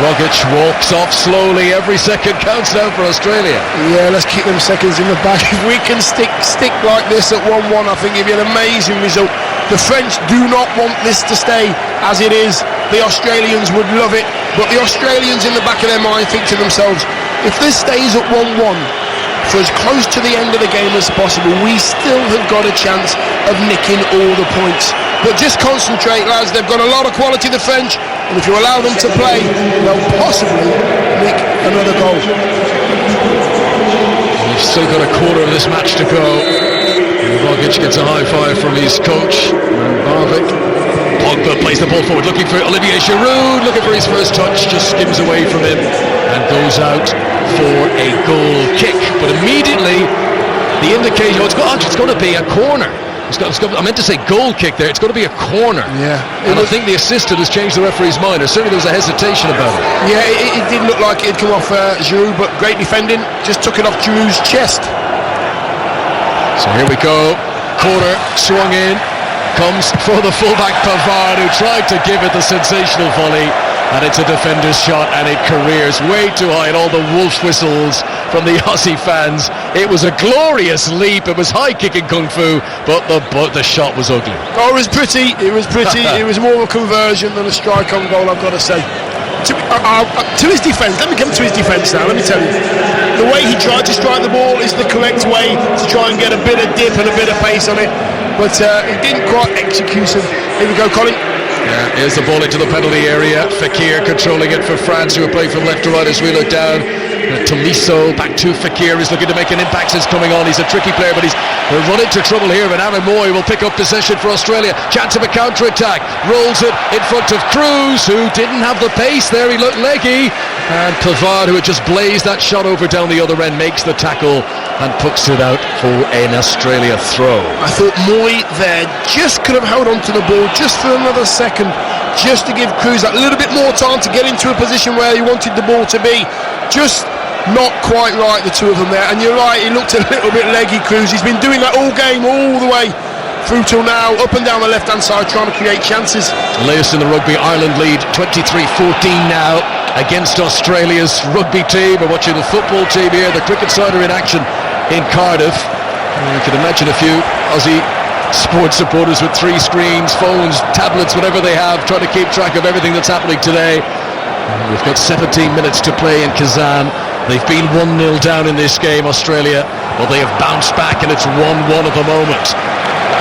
Speaker 1: Rogic walks off slowly. Every second counts now for Australia.
Speaker 2: Yeah, let's keep them seconds in the back. If we can stick like this at 1-1, I think it'd be an amazing result. The French do not want this to stay as it is. The Australians would love it, but the Australians in the back of their mind think to themselves, if this stays at 1-1 for as close to the end of the game as possible, we still have got a chance of nicking all the points. But just concentrate, lads. They've got a lot of quality, the French, and if you allow them to play, they'll possibly nick another goal.
Speaker 1: We've still got a quarter of this match to go. Rogic gets a high five from his coach, and Barvik. Pogba plays the ball forward, looking for Olivier Giroud, looking for his first touch, just skims away from him and goes out for a goal kick. But immediately the indication, it's going to be a corner. I meant to say goal kick there. It's going to be a corner.
Speaker 2: Yeah.
Speaker 1: And I think the assistant has changed the referee's mind, or certainly there was a hesitation about it.
Speaker 2: Yeah, it did look like it had come off Giroud, but great defending. Just took it off Giroud's chest.
Speaker 1: So here we go. Corner swung in. Comes for the fullback Pavard, who tried to give it the sensational volley, and it's a defender's shot, and it careers way too high, and all the wolf whistles from the Aussie fans. It was a glorious leap. It was high-kicking kung fu, but the shot was ugly.
Speaker 2: Oh, it was pretty. It was pretty. It was more of a conversion than a strike-on goal, I've got to say. To his defence, let me come to his defence now, let me tell you. The way he tried to strike the ball is the correct way to try and get a bit of dip and a bit of pace on it, but he didn't quite execute it. Here we go, Colin.
Speaker 1: Yeah, here's the ball into the penalty area. Fekir controlling it for France, who are playing from left to right as we look down. Tolisso back to Fekir. He's looking to make an impact since coming on. He's a tricky player, but he's run into trouble here. But Alan Moy will pick up possession for Australia. Chance of a counter-attack. Rolls it in front of Cruz, who didn't have the pace there. He looked leggy. And Pavard, who had just blazed that shot over down the other end, makes the tackle and puts it out for an Australia throw.
Speaker 2: I thought Moy there just could have held on to the ball just for another second, just to give Cruz that little bit more time to get into a position where he wanted the ball to be. Just not quite right, the two of them there. And you're right, he looked a little bit leggy, Cruz. He's been doing that all game, all the way through till now, up and down the left-hand side, trying to create chances.
Speaker 1: Latest in the rugby, Ireland lead 23-14 now against Australia's rugby team. We're watching the football team here. The cricket side are in action in Cardiff. You can imagine a few Aussie sports supporters with 3 screens, phones, tablets, whatever they have, trying to keep track of everything that's happening today. We've got 17 minutes to play in Kazan. They've been 1-0 down in this game, Australia, but they have bounced back, and it's 1-1 at the moment.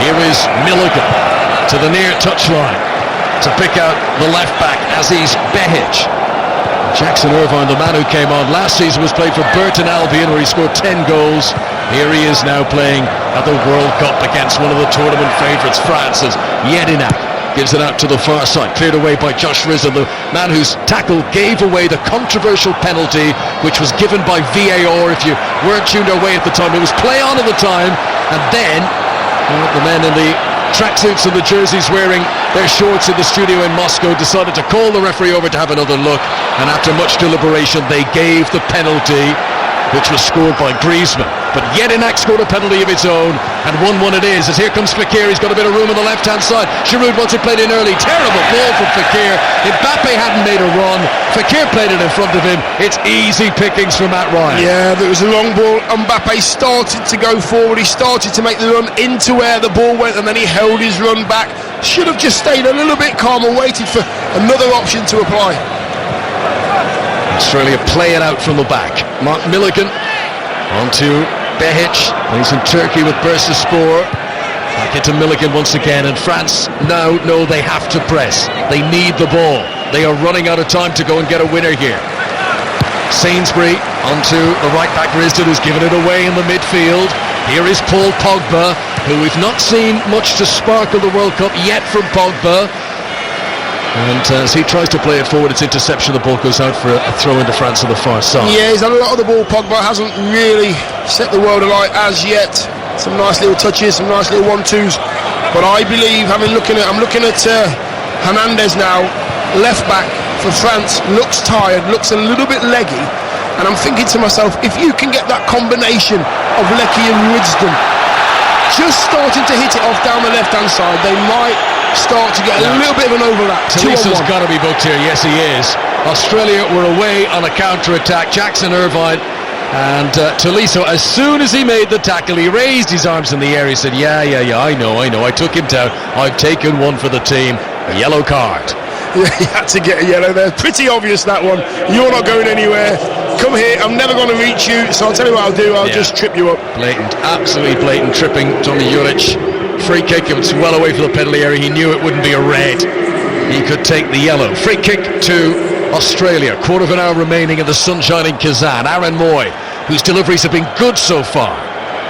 Speaker 1: Here is Milligan to the near touchline to pick out the left back, Aziz Behich. Jackson Irvine, the man who came on last season, was played for Burton Albion, where he scored 10 goals. Here he is now playing at the World Cup against one of the tournament favourites, France, as Jedinak gives it out to the far side, cleared away by Josh Rizzo, the man whose tackle gave away the controversial penalty, which was given by VAR. If you weren't tuned our way at the time, it was play on at the time, and then the men in the tracksuits and the jerseys wearing their shorts in the studio in Moscow decided to call the referee over to have another look, and after much deliberation they gave the penalty, which was scored by Griezmann. But Jedinak scored a penalty of its own, and 1-1 it is, as here comes Fekir. He's got a bit of room on the left-hand side. Giroud wants it played in early. Terrible ball from Fekir. Mbappe hadn't made a run. Fekir played it in front of him. It's easy pickings for Matt Ryan.
Speaker 2: Yeah, there was a long ball. Mbappe started to go forward. He started to make the run into where the ball went, and then he held his run back. Should have just stayed a little bit calm and waited for another option to apply.
Speaker 1: Australia play it out from the back. Mark Milligan onto Behic. He's in Turkey with Bursaspor. Back into Milligan once again, and France now know they have to press. They need the ball. They are running out of time to go and get a winner here. Sainsbury onto the right back Risdon, who's given it away in the midfield. Here is Paul Pogba, who we've not seen much to sparkle the World Cup yet from Pogba. And as he tries to play it forward, it's interception. The ball goes out for a throw into France on the far side.
Speaker 2: Yeah, he's had a lot of the ball. Pogba hasn't really set the world alight as yet. Some nice little touches, some nice little 1-2s. But I believe, I'm looking at Hernandez now, left back for France, looks tired, looks a little bit leggy. And I'm thinking to myself, if you can get that combination of Leckie and Risdon just starting to hit it off down the left-hand side, they might start to get a little bit of an overlap.
Speaker 1: Toliso's got to be booked here. Yes, he is. Australia were away on a counter-attack. Jackson Irvine and Tolisso, as soon as he made the tackle, he raised his arms in the air. He said, yeah, I know. I took him down. I've taken one for the team. A yellow card.
Speaker 2: Yeah, he had to get a yellow there. Pretty obvious, that one. You're not going anywhere. Come here, I'm never going to reach you, so I'll tell you what I'll do, I'll just trip you up.
Speaker 1: Blatant, absolutely blatant tripping. Tommy Juric, free kick, it's well away from the penalty area. He knew it wouldn't be a red. He could take the yellow. Free kick to Australia. Quarter of an hour remaining in the sunshine in Kazan. Aaron Moy, whose deliveries have been good so far.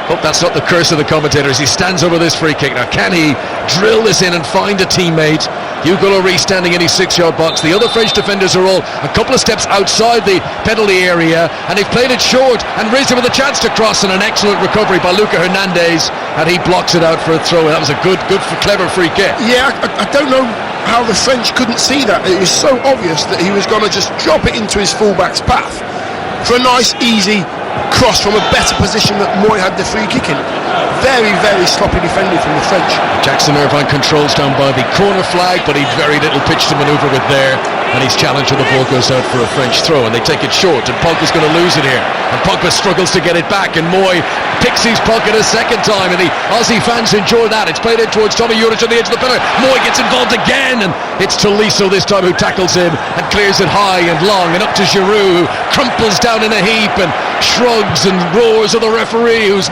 Speaker 1: Hope that's not the curse of the commentators. He stands over this free kick. Now, can he drill this in and find a teammate? Hugo Lloris standing in his 6-yard box. The other French defenders are all a couple of steps outside the penalty area, and they've played it short, and Risdon with a chance to cross, and an excellent recovery by Luca Hernandez, and he blocks it out for a throw. That was a good, clever free kick.
Speaker 2: Yeah, I don't know how the French couldn't see that. It was so obvious that he was going to just drop it into his fullback's path for a nice, easy cross from a better position that Moy had the free kick in. Very, very sloppy defending from the French.
Speaker 1: Jackson Irvine controls down by the corner flag, but he'd very little pitch to manoeuvre with there, and he's challenged and the ball goes out for a French throw, and they take it short, and Pogba's going to lose it here, and Pogba struggles to get it back, and Moy picks his pocket a second time, and the Aussie fans enjoy that. It's played in towards Tommy Juric on the edge of the penalty. Moy gets involved again, and it's Tolisso this time who tackles him and clears it high and long, and up to Giroud, who crumples down in a heap and shrugs and roars at the referee, who's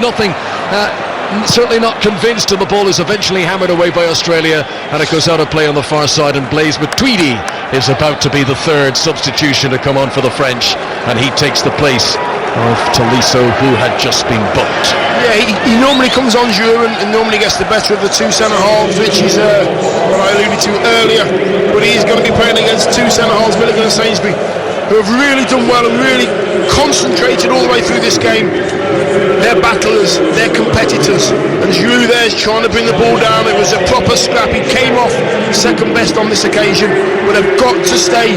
Speaker 1: certainly not convinced, and the ball is eventually hammered away by Australia, and it goes out of play on the far side, and Blaise Matuidi is about to be the third substitution to come on for the French, and he takes the place of Tolisso, who had just been booked.
Speaker 2: Yeah, he normally comes on Giroud and normally gets the better of the two centre-halves, which is what I alluded to earlier, but he is going to be playing against two centre-halves, Milligan and Sainsbury, who have really done well and really concentrated all the way through this game. They're battlers, they're competitors, and Giroud there's trying to bring the ball down. It was a proper scrap. He came off second best on this occasion, but they've got to stay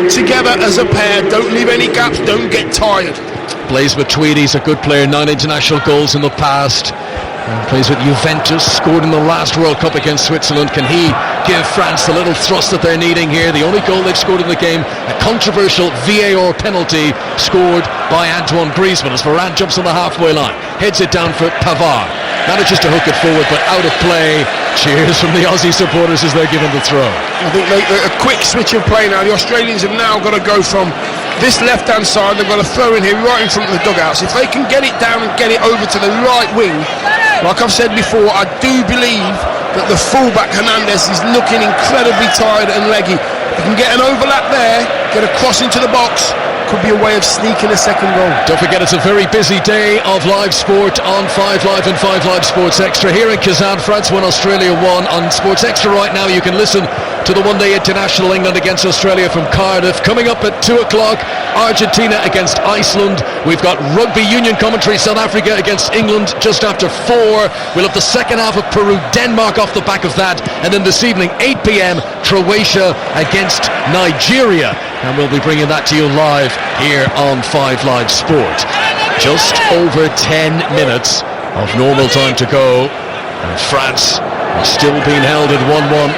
Speaker 2: together as a pair. Don't leave any gaps, don't get tired.
Speaker 1: Blaise Matuidi's a good player, 9 international goals in the past. Plays with Juventus, scored in the last World Cup against Switzerland. Can he give France the little thrust that they're needing here? The only goal they've scored in the game, a controversial VAR penalty scored by Antoine Griezmann as Varane jumps on the halfway line, heads it down for Pavard, manages to hook it forward but out of play. Cheers from the Aussie supporters as they're given the throw.
Speaker 2: I think a quick switch of play now. The Australians have now got to go from this left-hand side, they've got to throw in here right in front of the dugouts. If they can get it down and get it over to the right wing, like I've said before, I do believe that the fullback Hernandez is looking incredibly tired and leggy. If you can get an overlap there, get a cross into the box, could be a way of sneaking a second goal.
Speaker 1: Don't forget, it's a very busy day of live sport on 5 Live and 5 Live Sports Extra. Here in Kazan, France won, Australia won. On Sports Extra right now, you can listen to the one-day international England against Australia from Cardiff. Coming up at 2 o'clock, Argentina against Iceland. We've got rugby union commentary, South Africa against England just after 4. We'll have the second half of Peru-Denmark off the back of that. And then this evening, 8 p.m, Croatia against Nigeria. And we'll be bringing that to you live here on 5 Live Sport. Just over 10 minutes of normal time to go, and France is still being held at 1-1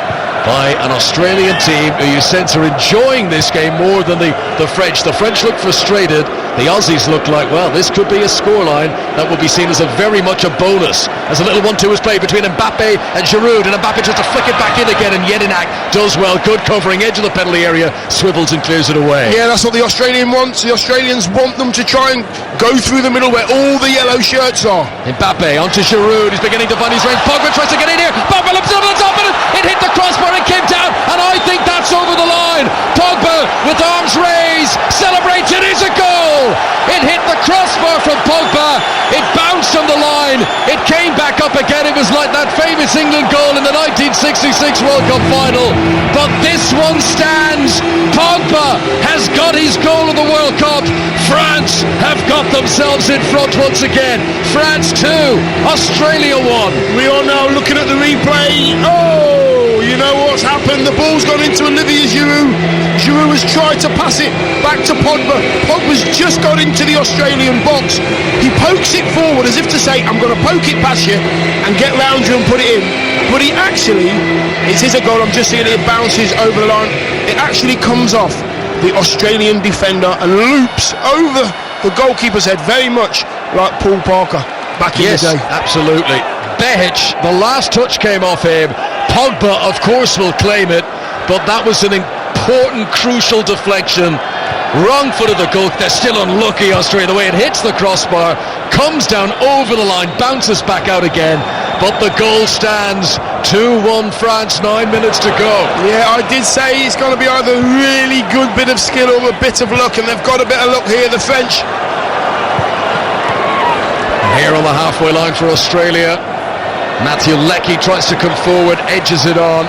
Speaker 1: by an Australian team who you sense are enjoying this game more than the French. The French look frustrated, the Aussies look like, well, this could be a scoreline that will be seen as a very much a bonus, as a little 1-2 is played between Mbappe and Giroud, and Mbappe tries to flick it back in again, and Jedinak does well. Good covering, edge of the penalty area, swivels and clears it away.
Speaker 2: Yeah, that's what the Australian wants. The Australians want them to try and go through the middle where all the yellow shirts are.
Speaker 1: Mbappe onto Giroud, he's beginning to find his range. Pogba tries to get in here, Pogba looks over the top, and it hit the crossbar, it came down, and I think that's over the line. Pogba with arms raised, celebrates, it is a goal! It hit the crossbar from Pogba, it bounced on the line, it came back up again. It was like that famous England goal in the 1966 World Cup final, but this one stands. Pogba has got his goal of the World Cup. France have got themselves in front once again. France 2, Australia 1.
Speaker 2: We are now looking at the replay. Oh, you know what's happened? The ball's gone into Olivier Giroud. Giroud has tried to pass it back to Pogba. Pogba's just got into the Australian box. He pokes it forward as if to say, I'm going to poke it past you and get round you and put it in. But he actually, it is a goal, I'm just seeing it bounces over the line. It actually comes off the Australian defender and loops over the goalkeeper's head, very much like Paul Parker back in the day.
Speaker 1: Absolutely. Behic, the last touch came off him. Pogba, of course, will claim it, but that was an important, crucial deflection. Wrong foot of the goal. They're still unlucky, Australia, the way it hits the crossbar, comes down over the line, bounces back out again, but the goal stands. 2-1 France, 9 minutes to go.
Speaker 2: Yeah, I did say it's going to be either a really good bit of skill or a bit of luck, and they've got a bit of luck here, the French.
Speaker 1: Here on the halfway line for Australia, Matthew Leckie tries to come forward, edges it on.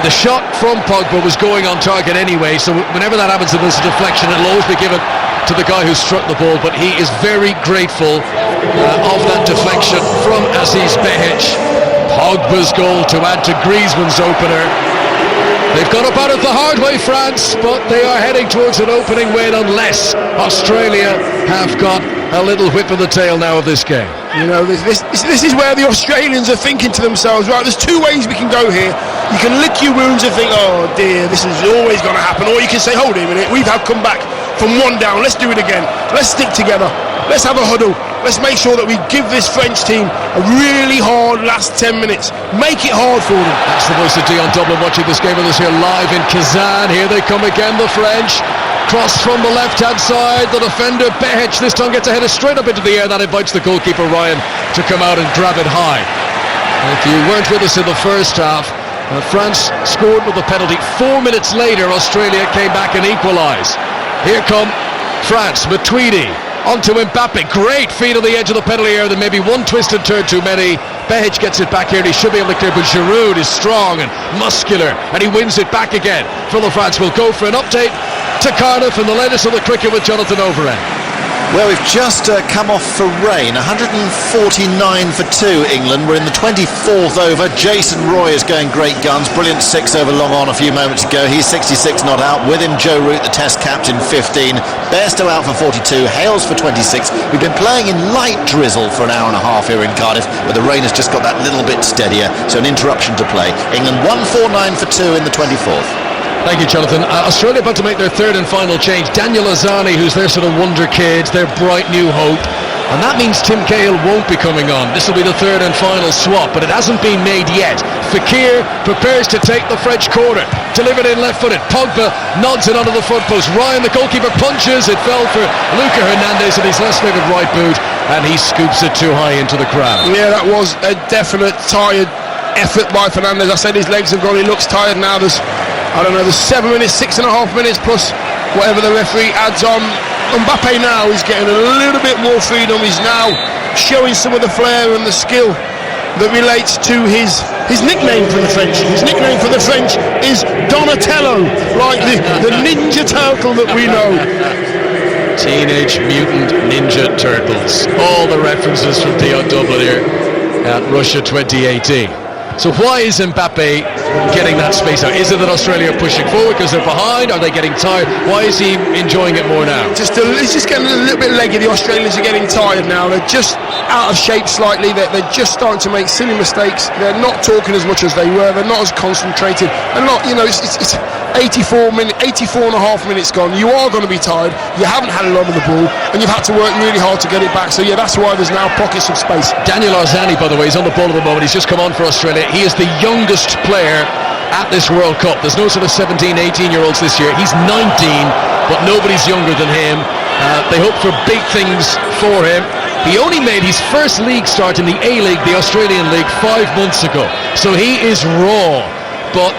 Speaker 1: The shot from Pogba was going on target anyway, so whenever that happens and there's a deflection, it'll always be given to the guy who struck the ball, but he is very grateful of that deflection from Aziz Behic. Pogba's goal to add to Griezmann's opener. They've got about it the hard way, France, but they are heading towards an opening win unless Australia have got a little whip of the tail now of this game.
Speaker 2: You know, this is where the Australians are thinking to themselves, right, there's two ways we can go here. You can lick your wounds and think, oh dear, this is always going to happen. Or you can say, hold on a minute, we've come back from one down, let's do it again. Let's stick together. Let's have a huddle. Let's make sure that we give this French team a really hard last 10 minutes. Make it hard for them.
Speaker 1: That's the voice of Dion Dublin watching this game with us here live in Kazan. Here they come again, the French. Cross from the left-hand side. The defender, Behic, this time gets a header straight up into the air. That invites the goalkeeper, Ryan, to come out and grab it high. And if you weren't with us in the first half, France scored with a penalty. 4 minutes later, Australia came back and equalised. Here come France, Matuidi. Onto Mbappe, great feed on the edge of the penalty area. There may be one twisted turn too many. Behic gets it back here and he should be able to clear, but Giroud is strong and muscular and he wins it back again for the France. We'll go for an update to Cardiff and the latest on the cricket with Jonathan Overend.
Speaker 4: Well, we've just come off for rain. 149 for 2 England. We're in the 24th over. Jason Roy is going great guns. Brilliant 6 over long on a few moments ago. He's 66 not out. With him Joe Root, the test captain, 15. Bairstow out for 42. Hales for 26. We've been playing in light drizzle for an hour and a half here in Cardiff, but the rain has just got that little bit steadier, so an interruption to play. England 149 for 2 in the 24th.
Speaker 1: Thank you, Jonathan. Australia about to make their third and final change. Daniel Azani, who's their sort of wonder kid, their bright new hope. And that means Tim Cahill won't be coming on. This will be the third and final swap, but it hasn't been made yet. Fekir prepares to take the French corner. Delivered in left-footed. Pogba nods it onto the front post. Ryan, the goalkeeper, punches. It fell for Luca Hernandez in his less favoured right boot, and he scoops it too high into the crowd.
Speaker 2: Yeah, that was a definite tired effort by Fernandez. I said his legs have gone. He looks tired now. There's 7 minutes, 6.5 minutes plus whatever the referee adds on. Mbappe now is getting a little bit more freedom. He's now showing some of the flair and the skill that relates to his nickname for the French. His nickname for the French is Donatello, like the Ninja Turtle that we know.
Speaker 1: Teenage Mutant Ninja Turtles. All the references from Dion Dublin here at Russia 2018. So why is Mbappe getting that space out? Is it that Australia are pushing forward because they're behind? Are they getting tired? Why is he enjoying it more now?
Speaker 2: He's just getting a little bit leggy. The Australians are getting tired now. They're just out of shape slightly. They're just starting to make silly mistakes. They're not talking as much as they were. They're not as concentrated. And not, it's 84 and a half minutes gone. You are going to be tired. You haven't had a lot of the ball, and you've had to work really hard to get it back. So yeah, that's why there's now pockets of space.
Speaker 1: Daniel Arzani, by the way, is on the ball at the moment. He's just come on for Australia. He is the youngest player at this World Cup. There's no sort of 17, 18-year-olds this year. He's 19, but nobody's younger than him. They hope for big things for him. He only made his first league start in the A-League, the Australian League, 5 months ago. So he is raw. But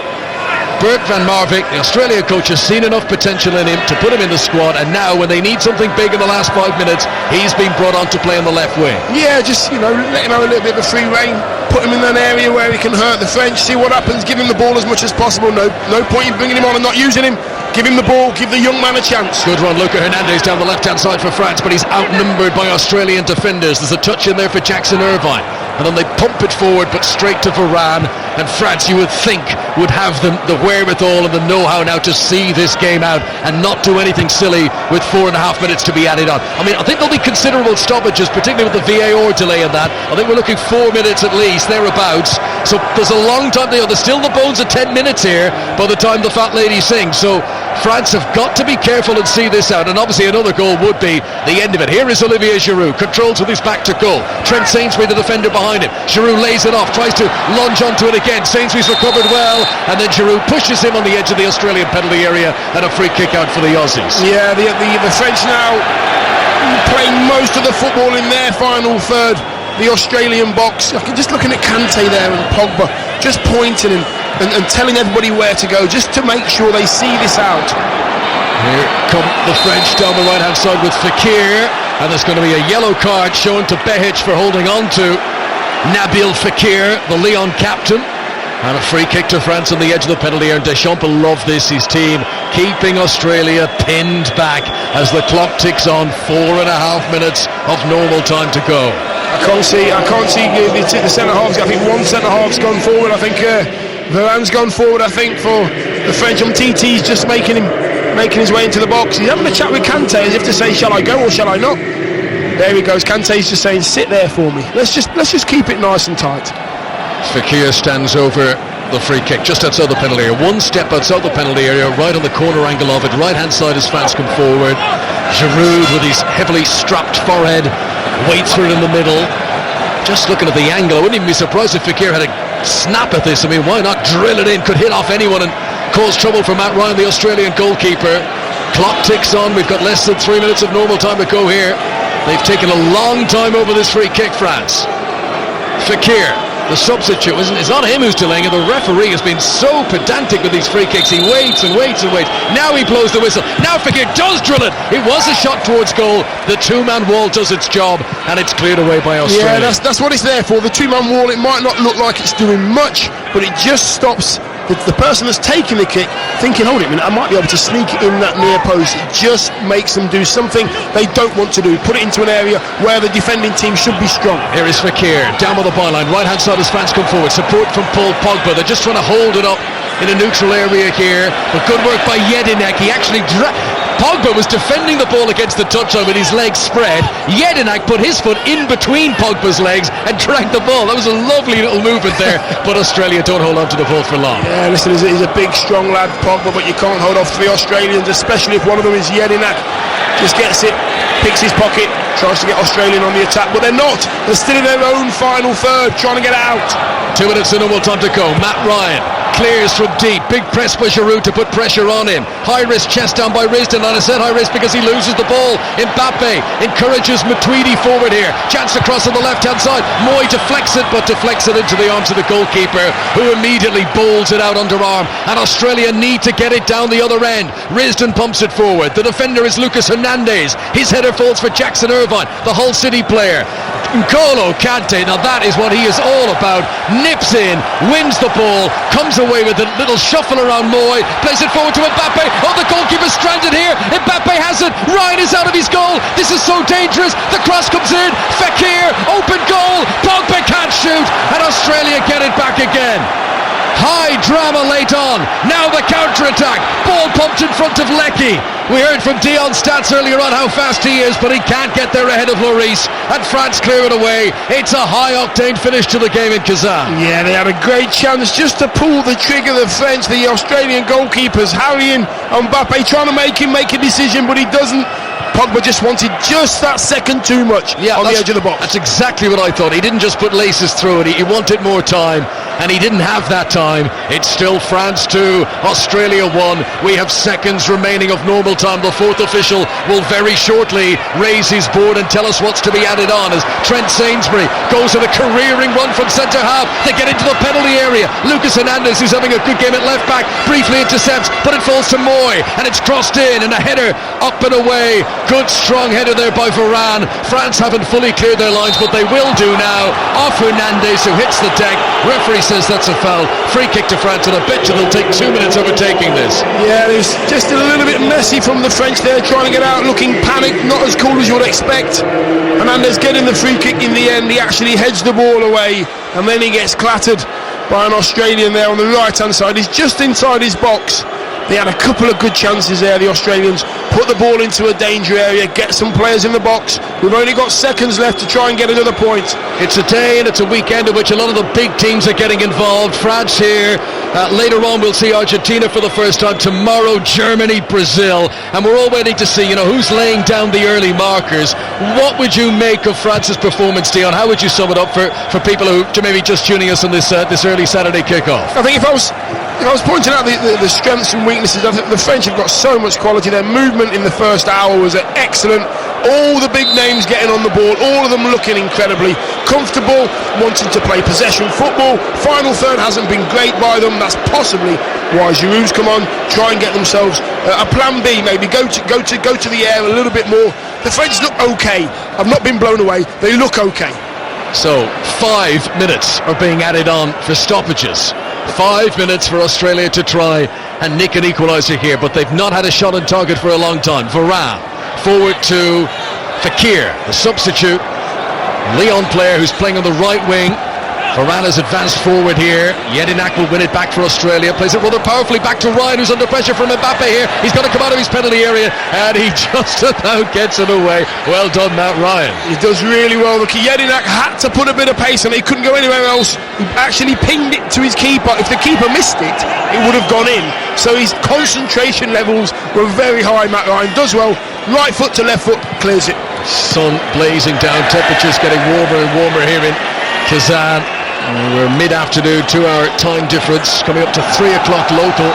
Speaker 1: Bert van Marwijk, the Australia coach, has seen enough potential in him to put him in the squad, and now when they need something big in the last 5 minutes, he's been brought on to play on the left wing.
Speaker 2: Yeah, just, let him have a little bit of a free rein, put him in an area where he can hurt the French, see what happens, give him the ball as much as possible. No point in bringing him on and not using him. Give him the ball, give the young man a chance.
Speaker 1: Good run, Luca Hernandez down the left-hand side for France, but he's outnumbered by Australian defenders. There's a touch in there for Jackson Irvine, and then they pump it forward, but straight to Varane. And France, you would think, would have the wherewithal and the know-how now to see this game out and not do anything silly with 4.5 minutes to be added on. I mean, I think there'll be considerable stoppages, particularly with the VAR delay in that. I think we're looking 4 minutes at least, thereabouts. So there's a long time. There's still the bones of 10 minutes here by the time the fat lady sings. So France have got to be careful and see this out. And obviously another goal would be the end of it. Here is Olivier Giroud, controls with his back to goal. Trent Sainsbury, the defender behind him. Giroud lays it off, tries to lunge onto it again. Sainsbury's recovered well, and then Giroud pushes him on the edge of the Australian penalty area, and a free kick out for the Aussies.
Speaker 2: Yeah, the French now playing most of the football in their final third. The Australian box, just looking at Kante there and Pogba, just pointing and telling everybody where to go, just to make sure they see this out.
Speaker 1: Here come the French down the right-hand side with Fekir, and there's going to be a yellow card shown to Behic for holding on to Nabil Fekir, the Lyon captain. And a free kick to France on the edge of the penalty area. Deschamps will love this, his team keeping Australia pinned back as the clock ticks on. 4.5 minutes of normal time to go.
Speaker 2: I can't see the centre-halves. I think one centre-half's gone forward. I think Varane's gone forward, I think, for the French. Umtiti's just making his way into the box. He's having a chat with Kante as if to say, shall I go or shall I not? There he goes. Kante's just saying, sit there for me. Let's just keep it nice and tight.
Speaker 1: Fekir stands over the free kick just outside the penalty area. One step outside the penalty area, right on the corner angle of it. Right hand side as France come forward. Giroud with his heavily strapped forehead waits for it in the middle. Just looking at the angle, I wouldn't even be surprised if Fekir had a snap at this. I mean, why not drill it in? Could hit off anyone and cause trouble for Matt Ryan, the Australian goalkeeper. Clock ticks on. We've got less than 3 minutes of normal time to go here. They've taken a long time over this free kick, France. Fekir, the substitute, it's not him who's delaying it. The referee has been so pedantic with these free kicks. He waits and waits and waits. Now he blows the whistle. Now Fekir does drill it. It was a shot towards goal. The two-man wall does its job, and it's cleared away by Australia.
Speaker 2: Yeah, that's what it's there for. The two-man wall, it might not look like it's doing much, but it just stops the person that's taking the kick thinking, hold it a minute, I might be able to sneak it in that near post. It just makes them do something they don't want to do. Put it into an area where the defending team should be strong.
Speaker 1: Here is Fekir, down by the byline, right hand side as France come forward. Support from Paul Pogba. They're just trying to hold it up in a neutral area here, but good work by Jedinak. He actually Pogba was defending the ball against the touchline with his legs spread. Jedinak put his foot in between Pogba's legs and dragged the ball. That was a lovely little movement there, but Australia don't hold on to the ball for long.
Speaker 2: Yeah, listen, he's a big, strong lad, Pogba, but you can't hold off the Australians, especially if one of them is Jedinak. Just gets it, picks his pocket, tries to get Australian on the attack, but they're not. They're still in their own final third, trying to get out.
Speaker 1: 2 minutes of normal time to go. Matt Ryan clears from deep. Big press by Giroud to put pressure on him. High risk chest down by Risdon, and I said high risk because he loses the ball. Mbappe encourages Matuidi forward here. Chance across on the left hand side. Moy deflects it, but deflects it into the arms of the goalkeeper, who immediately bowls it out underarm. And Australia need to get it down the other end. Risdon pumps it forward. The defender is Lucas Hernandez. His header falls for Jackson Irvine, the Hull City player. N'Golo Kante, now that is what he is all about. Nips in, wins the ball, comes away with a little shuffle around Moy, plays it forward to Mbappe. Oh, the goalkeeper's stranded here. Mbappe has it. Ryan is out of his goal. This is so dangerous. The cross comes in. Fekir, open goal. Pogba can't shoot, and Australia get it back again. High drama late on. Now the counter-attack. Ball pumped in front of Lecky. We heard from Dion's stats earlier on how fast he is, but he can't get there ahead of Lloris. And France clear it away. It's a high-octane finish to the game in Kazan.
Speaker 2: Yeah, they had a great chance just to pull the trigger. The French, the Australian goalkeepers, harrying Mbappe, trying to make him make a decision, but he doesn't. Pogba just wanted just that second too much on the edge of the box.
Speaker 1: That's exactly what I thought. He didn't just put laces through it. He wanted more time, and he didn't have that time. It's still France 2, Australia 1. We have seconds remaining of normal time. The fourth official will very shortly raise his board and tell us what's to be added on as Trent Sainsbury goes on a careering run from centre half. They get into the penalty area. Lucas Hernandez, who's having a good game at left back, briefly intercepts, but it falls to Moy, and it's crossed in, and a header up and away. Good strong header there by Varane. France haven't fully cleared their lines, but they will do now. Off Hernandez, who hits the deck. Referee says that's a foul. Free kick to France, and I bet you they'll take 2 minutes overtaking this.
Speaker 2: Yeah, it was just a little bit messy from the French there, trying to get out, looking panicked, not as cool as you would expect. Hernandez getting the free kick in the end. He actually heads the ball away, and then he gets clattered by an Australian there on the right-hand side. He's just inside his box. They had a couple of good chances there, the Australians. Put the ball into a danger area, get some players in the box. We've only got seconds left to try and get another point.
Speaker 1: It's a day and it's a weekend in which a lot of the big teams are getting involved. France here. Later on we'll see Argentina for the first time. Tomorrow, Germany, Brazil. And we're all waiting to see, who's laying down the early markers. What would you make of France's performance, Dion? How would you sum it up for people who are maybe just tuning us on this early Saturday kickoff?
Speaker 2: I think if I was pointing out the strengths and weaknesses, I think the French have got so much quality. Their movement in the first hour was excellent. All the big names getting on the ball, all of them looking incredibly comfortable, wanting to play possession football. Final third hasn't been great by them. That's possibly why Giroud's come on, try and get themselves a plan B, maybe go to the air a little bit more. The French look okay. I've not been blown away. They look okay.
Speaker 1: So 5 minutes are being added on for stoppages. 5 minutes for Australia to try and nick an equaliser here, but they've not had a shot on target for a long time. Varane forward to Fekir, the substitute Lyon player who's playing on the right wing. Varane has advanced forward here. Jedinak will win it back for Australia. Plays it rather powerfully back to Ryan, who's under pressure from Mbappe here. He's got to come out of his penalty area, and he just about gets it away. Well done, Matt Ryan.
Speaker 2: He does really well. The Jedinak had to put a bit of pace on it. He couldn't go anywhere else. He actually pinged it to his keeper. If the keeper missed it, it would have gone in. So his concentration levels were very high. Matt Ryan does well. Right foot to left foot, clears it.
Speaker 1: Sun blazing down. Temperatures getting warmer and warmer here in Kazan. We're mid-afternoon, 2-hour time difference, coming up to 3 o'clock local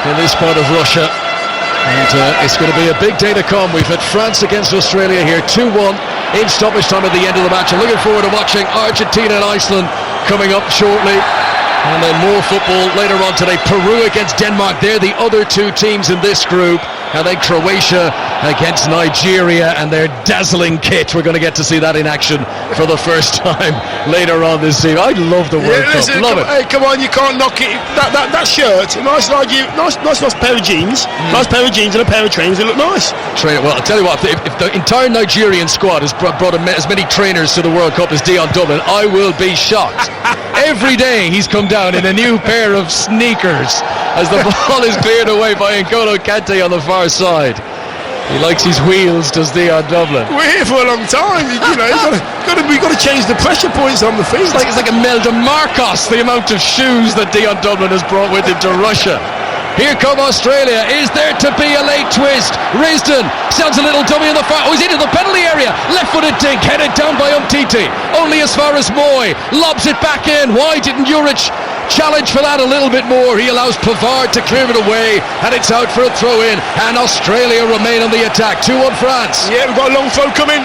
Speaker 1: in this part of Russia. And it's going to be a big day to come. We've had France against Australia here, 2-1 in stoppage time at the end of the match. I'm looking forward to watching Argentina and Iceland coming up shortly. And then more football later on today. Peru against Denmark. They're the other two teams in this group. And then Croatia against Nigeria and their dazzling kit. We're going to get to see that in action for the first time later on this season. I love the World Cup. Love it.
Speaker 2: Hey, come on, you can't knock it. That shirt, nice pair of jeans, nice pair of jeans and a pair of trainers. They look nice.
Speaker 1: Well, I'll tell you what. If the entire Nigerian squad has brought as many trainers to the World Cup as Dion Dublin, I will be shocked. Every day he's come down in a new pair of sneakers as the ball is cleared away by N'Golo Kante on the far side. He likes his wheels, does Dion Dublin.
Speaker 2: We're here for a long time, we've got to change the pressure points on the field.
Speaker 1: It's like a Imelda Marcos, the amount of shoes that Dion Dublin has brought with him to Russia. Here come Australia. Is there to be a late twist? Risdon sounds a little dummy in the far. He's into the penalty area. Left-footed dink, headed down by Umtiti. Only as far as Moy. Lobs it back in. Why didn't Juric challenge for that a little bit more? He allows Pavard to clear it away, and it's out for a throw-in. And Australia remain on the attack. 2-1 France.
Speaker 2: Yeah, we've got a long throw coming.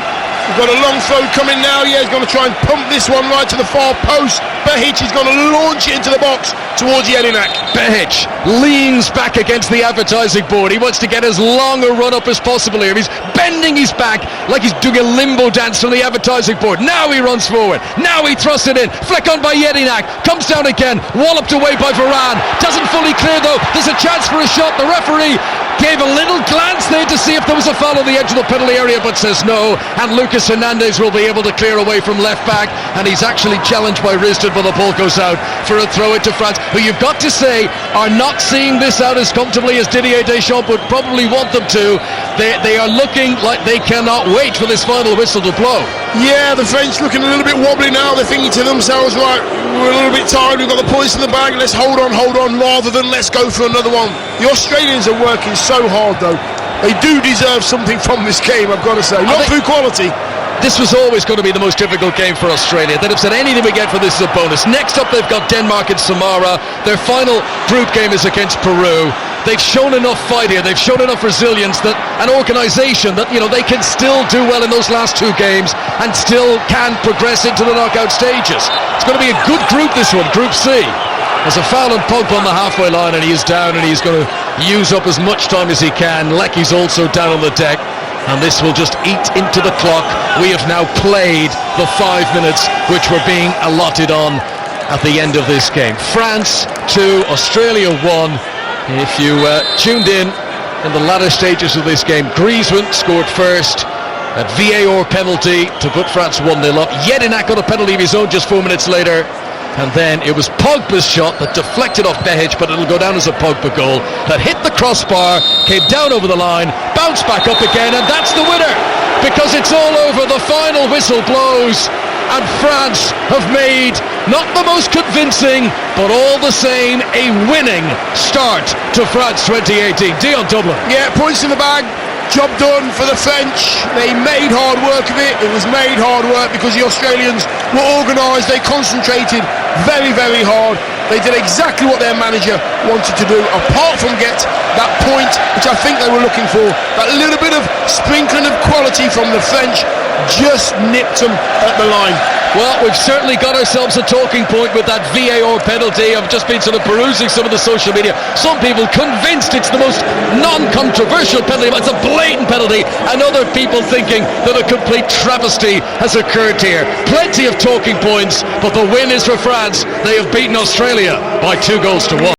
Speaker 2: We've got a long throw coming now. Yeah, he's going to try and pump this one right to the far post. Behic is going to launch it into the box towards Jedinak.
Speaker 1: Behic leans back against the advertising board. He wants to get as long a run up as possible here. He's bending his back like he's doing a limbo dance from the advertising board. Now he runs forward. Now he thrusts it in. Flick on by Jedinak. Comes down again. Walloped away by Varane. Doesn't fully clear though. There's a chance for a shot. The referee gave a little glance there to see if there was a foul on the edge of the penalty area, but says no, and Lucas Hernandez will be able to clear away from left back, and he's actually challenged by Risdon, but the ball goes out for a throw into France, who you've got to say are not seeing this out as comfortably as Didier Deschamps would probably want them to. They are looking like they cannot wait for this final whistle to blow.
Speaker 2: Yeah, the French looking a little bit wobbly now. They're thinking to themselves, right, we're a little bit tired, we've got the points in the bag, let's hold on, rather than let's go for another one. The Australians are working so hard though. They do deserve something from this game, I've got to say. Not through quality.
Speaker 1: This was always going to be the most difficult game for Australia. They'd have said anything we get for this is a bonus. Next up they've got Denmark and Samara. Their final group game is against Peru. They've shown enough fight here, they've shown enough resilience, that an organisation that, you know, they can still do well in those last two games and still can progress into the knockout stages. It's going to be a good group, this one, Group C. There's a foul on Pogba on the halfway line, and he is down, and he's going to use up as much time as he can. Lecky's also down on the deck, and this will just eat into the clock. We have now played the 5 minutes which were being allotted on at the end of this game. France 2, Australia 1. If you tuned in the latter stages of this game, Griezmann scored first. That VAR penalty to put France 1-0 up. Jedinak got a penalty of his own just 4 minutes later. And then it was Pogba's shot that deflected off Behic, but it'll go down as a Pogba goal. That hit the crossbar, came down over the line, bounced back up again, and that's the winner! Because it's all over, the final whistle blows, and France have made not the most convincing, but all the same a winning start to France 2018. Dion Dublin.
Speaker 2: Yeah, points in the bag. Job done for the French. They made hard work of it. It was made hard work because the Australians were organised. They concentrated very, very hard. They did exactly what their manager wanted to do, apart from get that point, which I think they were looking for. That little bit of sprinkling of quality from the French just nipped them at the line.
Speaker 1: Well, we've certainly got ourselves a talking point with that VAR penalty. I've just been sort of perusing some of the social media. Some people convinced it's the most non-controversial penalty, but it's a blatant penalty, and other people thinking that a complete travesty has occurred here. Plenty of talking points, but the win is for France. They have beaten Australia by 2-1.